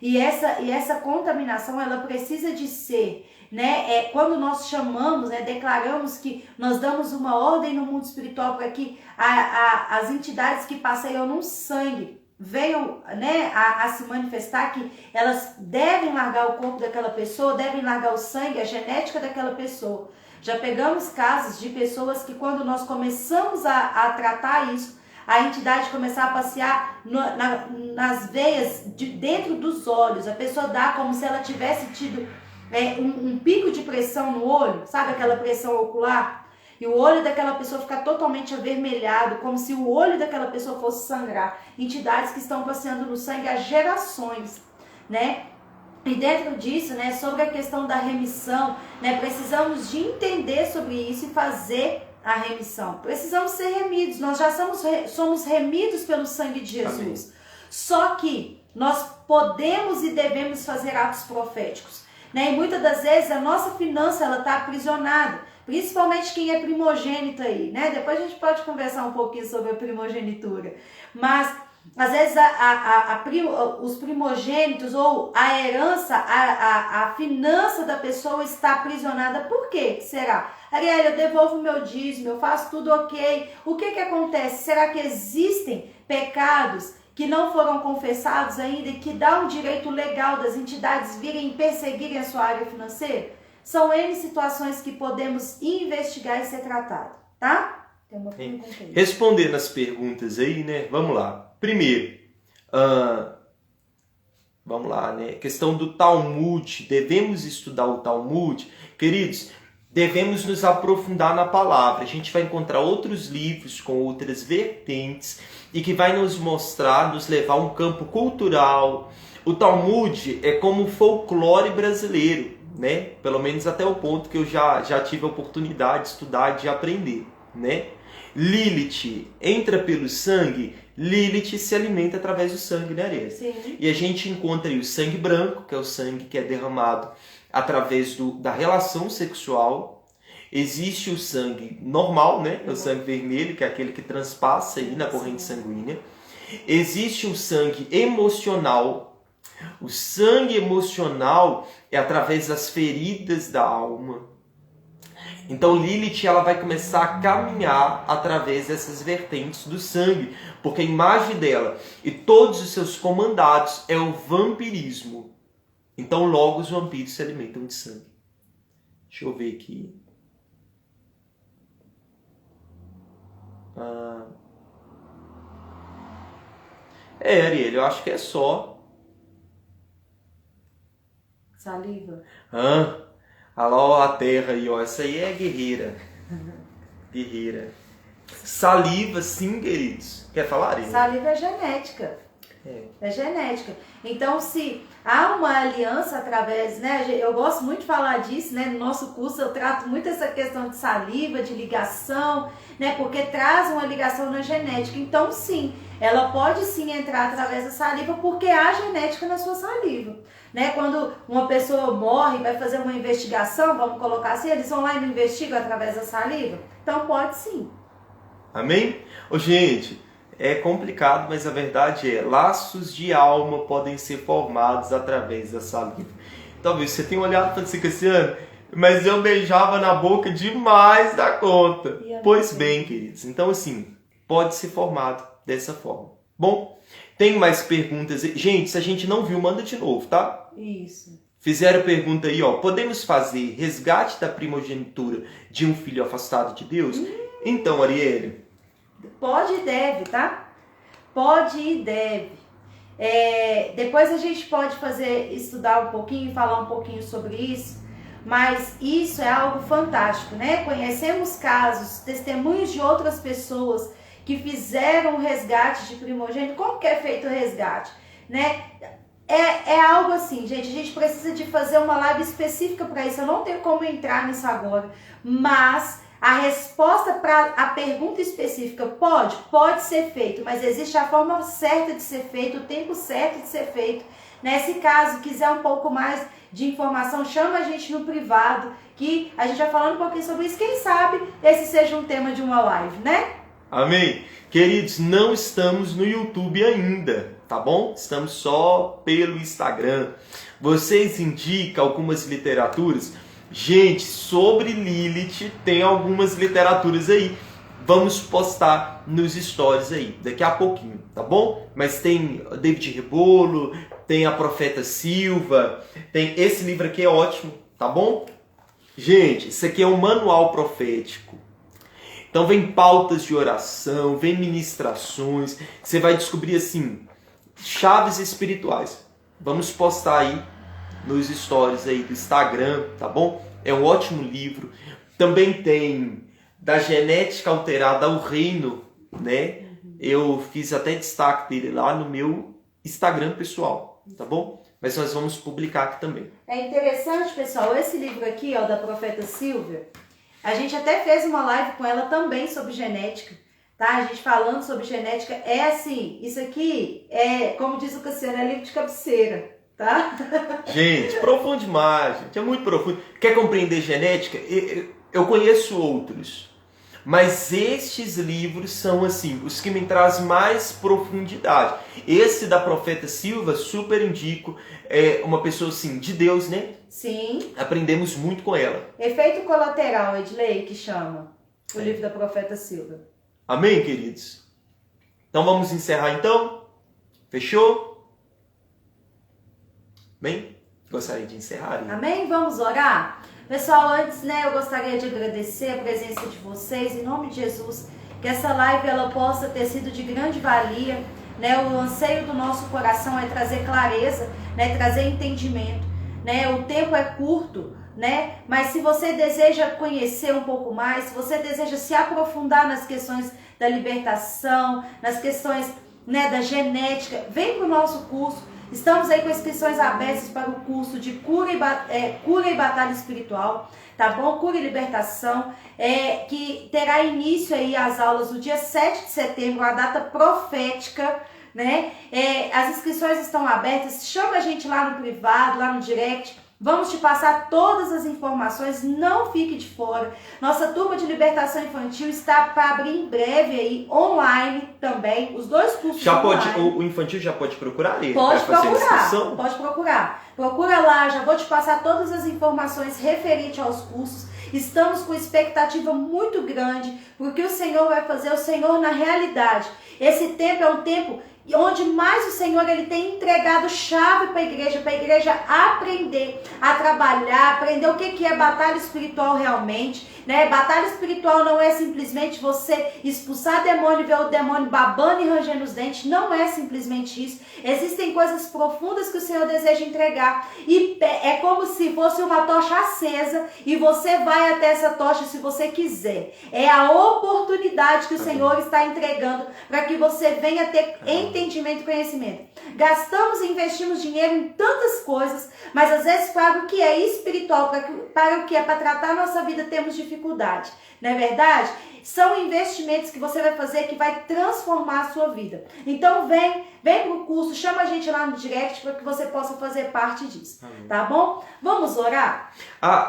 E essa contaminação, ela precisa de ser, né? Quando nós chamamos, né, declaramos que nós damos uma ordem no mundo espiritual para que as entidades que passeiam no sangue venham, né, a se manifestar, que elas devem largar o corpo daquela pessoa, devem largar o sangue, a genética daquela pessoa. Já pegamos casos de pessoas que quando nós começamos a tratar isso, a entidade começar a passear nas veias dentro dos olhos. A pessoa dá como se ela tivesse tido um pico de pressão no olho, sabe aquela pressão ocular? E o olho daquela pessoa fica totalmente avermelhado, como se o olho daquela pessoa fosse sangrar. Entidades que estão passeando no sangue há gerações, né? E dentro disso, né, sobre a questão da remissão, né, precisamos de entender sobre isso e fazer a remissão. Precisamos ser remidos. Nós já somos remidos pelo sangue de Jesus. Amém. Só que nós podemos e devemos fazer atos proféticos, né? E muitas das vezes a nossa finança ela está aprisionada, principalmente quem é primogênito aí, né? Depois a gente pode conversar um pouquinho sobre a primogenitura, mas às vezes os primogênitos ou a herança, a finança da pessoa está aprisionada. Por quê? Que será? Ariel, eu devolvo meu dízimo, eu faço tudo ok. O que acontece? Será que existem pecados que não foram confessados ainda e que dá um direito legal das entidades virem perseguirem a sua área financeira? São N situações que podemos investigar e ser tratado, tá? Tem uma pergunta aí. Respondendo as perguntas aí, né? Vamos lá. Primeiro, vamos lá, né? Questão do Talmud. Devemos estudar o Talmud? Queridos, devemos nos aprofundar na palavra. A gente vai encontrar outros livros com outras vertentes e que vai nos mostrar, nos levar a um campo cultural. O Talmud é como o folclore brasileiro, né? Pelo menos até o ponto que eu já tive a oportunidade de estudar e de aprender, né? Lilith entra pelo sangue. Lilith se alimenta através do sangue, né, Ariel? Sim. E a gente encontra aí o sangue branco, que é o sangue que é derramado através da relação sexual. Existe o sangue normal, né? O sangue vermelho, que é aquele que transpassa aí na corrente sanguínea. Existe o sangue emocional. O sangue emocional é através das feridas da alma. Então Lilith ela vai começar a caminhar através dessas vertentes do sangue, porque a imagem dela e todos os seus comandados é o vampirismo. Então logo os vampiros se alimentam de sangue. Deixa eu ver aqui. Ariel, eu acho que é só. Saliva. Alô, a terra aí, ó. Essa aí é guerreira. Guerreira. Saliva, sim, queridos. Quer falar, Ariel? Saliva é genética. É genética. Então, se há uma aliança através, né? Eu gosto muito de falar disso, né? No nosso curso eu trato muito essa questão de saliva, de ligação, né? Porque traz uma ligação na genética. Então, sim, ela pode sim entrar através da saliva, porque há genética na sua saliva, né? Quando uma pessoa morre, vai fazer uma investigação, vamos colocar assim, eles vão lá e investigam através da saliva? Então, pode sim. Amém? Ô, gente, é complicado, mas a verdade é, laços de alma podem ser formados através da saliva. Talvez você tenha olhado para você, Cassiano, mas eu beijava na boca demais da conta. Pois bem, queridos, então assim, pode ser formado dessa forma. Bom, tem mais perguntas? Gente, se a gente não viu, manda de novo, tá? Isso. Fizeram pergunta aí, ó. Podemos fazer resgate da primogenitura de um filho afastado de Deus? Então, Arielle. Pode e deve, tá? Pode e deve. Depois a gente pode estudar um pouquinho, falar um pouquinho sobre isso. Mas isso é algo fantástico, né? Conhecemos casos, testemunhos de outras pessoas que fizeram o resgate de primogênito. Como que é feito o resgate, né? É algo assim, gente, a gente precisa de fazer uma live específica para isso. Eu não tenho como entrar nisso agora, mas a resposta para a pergunta específica pode ser feito, mas existe a forma certa de ser feito, o tempo certo de ser feito. Nesse caso, quiser um pouco mais de informação, chama a gente no privado, que a gente vai falando um pouquinho sobre isso. Quem sabe esse seja um tema de uma live, né? Amém. Queridos, não estamos no YouTube ainda, tá bom? Estamos só pelo Instagram. Vocês indicam algumas literaturas? Gente, sobre Lilith tem algumas literaturas aí. Vamos postar nos stories aí, daqui a pouquinho, tá bom? Mas tem David Rebolo, tem a Profeta Silva, tem esse livro aqui, é ótimo, tá bom? Gente, isso aqui é um manual profético. Então vem pautas de oração, vem ministrações, você vai descobrir assim, chaves espirituais. Vamos postar aí nos stories aí do Instagram, tá bom? É um ótimo livro. Também tem Da Genética Alterada ao Reino, né? Eu fiz até destaque dele lá no meu Instagram pessoal, tá bom? Mas nós vamos publicar aqui também. É interessante, pessoal, esse livro aqui, ó, da Profeta Silvia, a gente até fez uma live com ela também sobre genética, tá? A gente falando sobre genética, é assim, isso aqui é, como diz o Cassiano, é livro de cabeceira, tá? Gente, profundo demais, gente, é muito profundo. Quer compreender genética? Eu conheço outros, mas estes livros são assim, os que me trazem mais profundidade. Esse da Profeta Silva, super indico, é uma pessoa assim, de Deus, né? Sim. Aprendemos muito com ela. Efeito colateral, Edley, que chama o livro da Profeta Silva. Amém, queridos? Então vamos encerrar então? Fechou? Bem, gostaria de encerrar. Hein? Amém? Vamos orar? Pessoal, antes, né, eu gostaria de agradecer a presença de vocês, em nome de Jesus, que essa live ela possa ter sido de grande valia, né? O anseio do nosso coração é trazer clareza, né, trazer entendimento, né? O tempo é curto, né? Mas se você deseja conhecer um pouco mais, se você deseja se aprofundar nas questões da libertação, nas questões, né, da genética, vem para o nosso curso. Estamos aí com inscrições abertas para o curso de cura e batalha espiritual, tá bom? Cura e libertação, que terá início aí as aulas no dia 7 de setembro, a data profética, né? As inscrições estão abertas, chama a gente lá no privado, lá no direct. Vamos te passar todas as informações, não fique de fora. Nossa turma de libertação infantil está para abrir em breve aí, online também, os dois cursos já online. Pode, o infantil já pode procurar ele? Pode procurar, pode procurar. Procura lá, já vou te passar todas as informações referentes aos cursos. Estamos com expectativa muito grande, porque o Senhor vai fazer, o Senhor na realidade. Esse tempo é um tempo onde mais o Senhor ele tem entregado chave para a igreja aprender a trabalhar, aprender o que é batalha espiritual realmente, né? Batalha espiritual não é simplesmente você expulsar demônio e ver o demônio babando e rangendo os dentes, não é simplesmente isso. Existem coisas profundas que o Senhor deseja entregar e é como se fosse uma tocha acesa e você vai até essa tocha se você quiser. É a oportunidade que o Senhor está entregando para que você venha ter entendimento e conhecimento. Gastamos e investimos dinheiro em tantas coisas, mas às vezes para o que é espiritual, para o que é para tratar a nossa vida, temos dificuldade. Não é verdade? São investimentos que você vai fazer que vai transformar a sua vida. Então vem para o curso, chama a gente lá no direct para que você possa fazer parte disso. Amém. Tá bom? Vamos orar?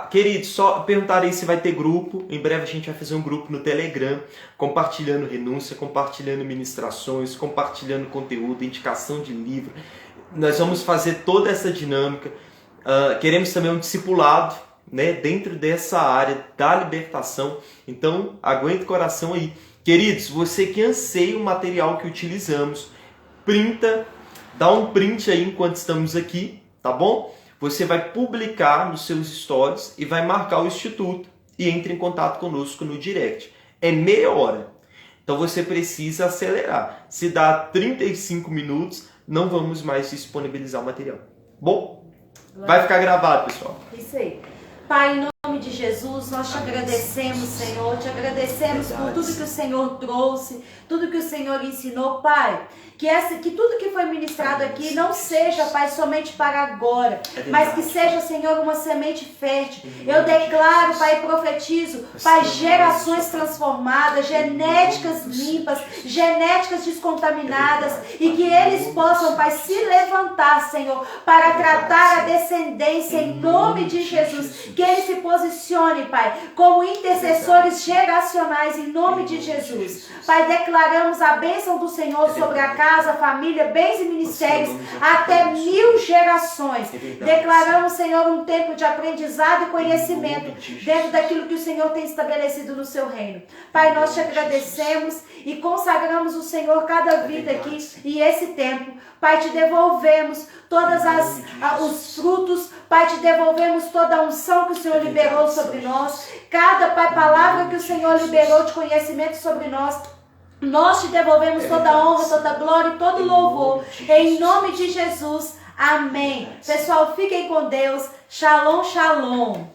Querido, só perguntarei se vai ter grupo. Em breve a gente vai fazer um grupo no Telegram, compartilhando renúncia, compartilhando ministrações, compartilhando conteúdo, indicação de livro. Nós vamos fazer toda essa dinâmica. Queremos também um discipulado, né, dentro dessa área da libertação. Então, aguente o coração aí. Queridos, você que anseia o material que utilizamos, printa, dá um print aí enquanto estamos aqui, tá bom? você vai publicar nos seus stories e vai marcar o Instituto e entre em contato conosco no direct. É meia hora. Então você precisa acelerar. Se dá 35 minutos, não vamos mais disponibilizar o material. Bom, vai ficar gravado, pessoal. Isso aí. Pai, em nome de Jesus, nós te agradecemos, Senhor. Te agradecemos por tudo que o Senhor trouxe, tudo que o Senhor ensinou, Pai. Que tudo que foi ministrado aqui não seja, Pai, somente para agora, mas que seja, Senhor, uma semente fértil. Eu declaro, Pai, e profetizo, Pai, gerações transformadas, genéticas limpas, genéticas descontaminadas, e que eles possam, Pai, se levantar, Senhor, para tratar a descendência em nome de Jesus. Que eles se posicionem, Pai, como intercessores geracionais em nome de Jesus. Pai, declaramos a bênção do Senhor sobre a casa, família, bens e ministérios, até 1000 gerações. Declaramos, Senhor, um tempo de aprendizado e conhecimento dentro daquilo que o Senhor tem estabelecido no seu reino. Pai, nós te agradecemos e consagramos o Senhor cada vida aqui e esse tempo. Pai, te devolvemos todos os frutos, Pai, te devolvemos toda a unção que o Senhor liberou sobre nós, cada, Pai, palavra que o Senhor liberou de conhecimento sobre nós. Nós te devolvemos toda a honra, toda a glória e todo o louvor. Em nome de Jesus. Amém. Pessoal, fiquem com Deus. Shalom, shalom.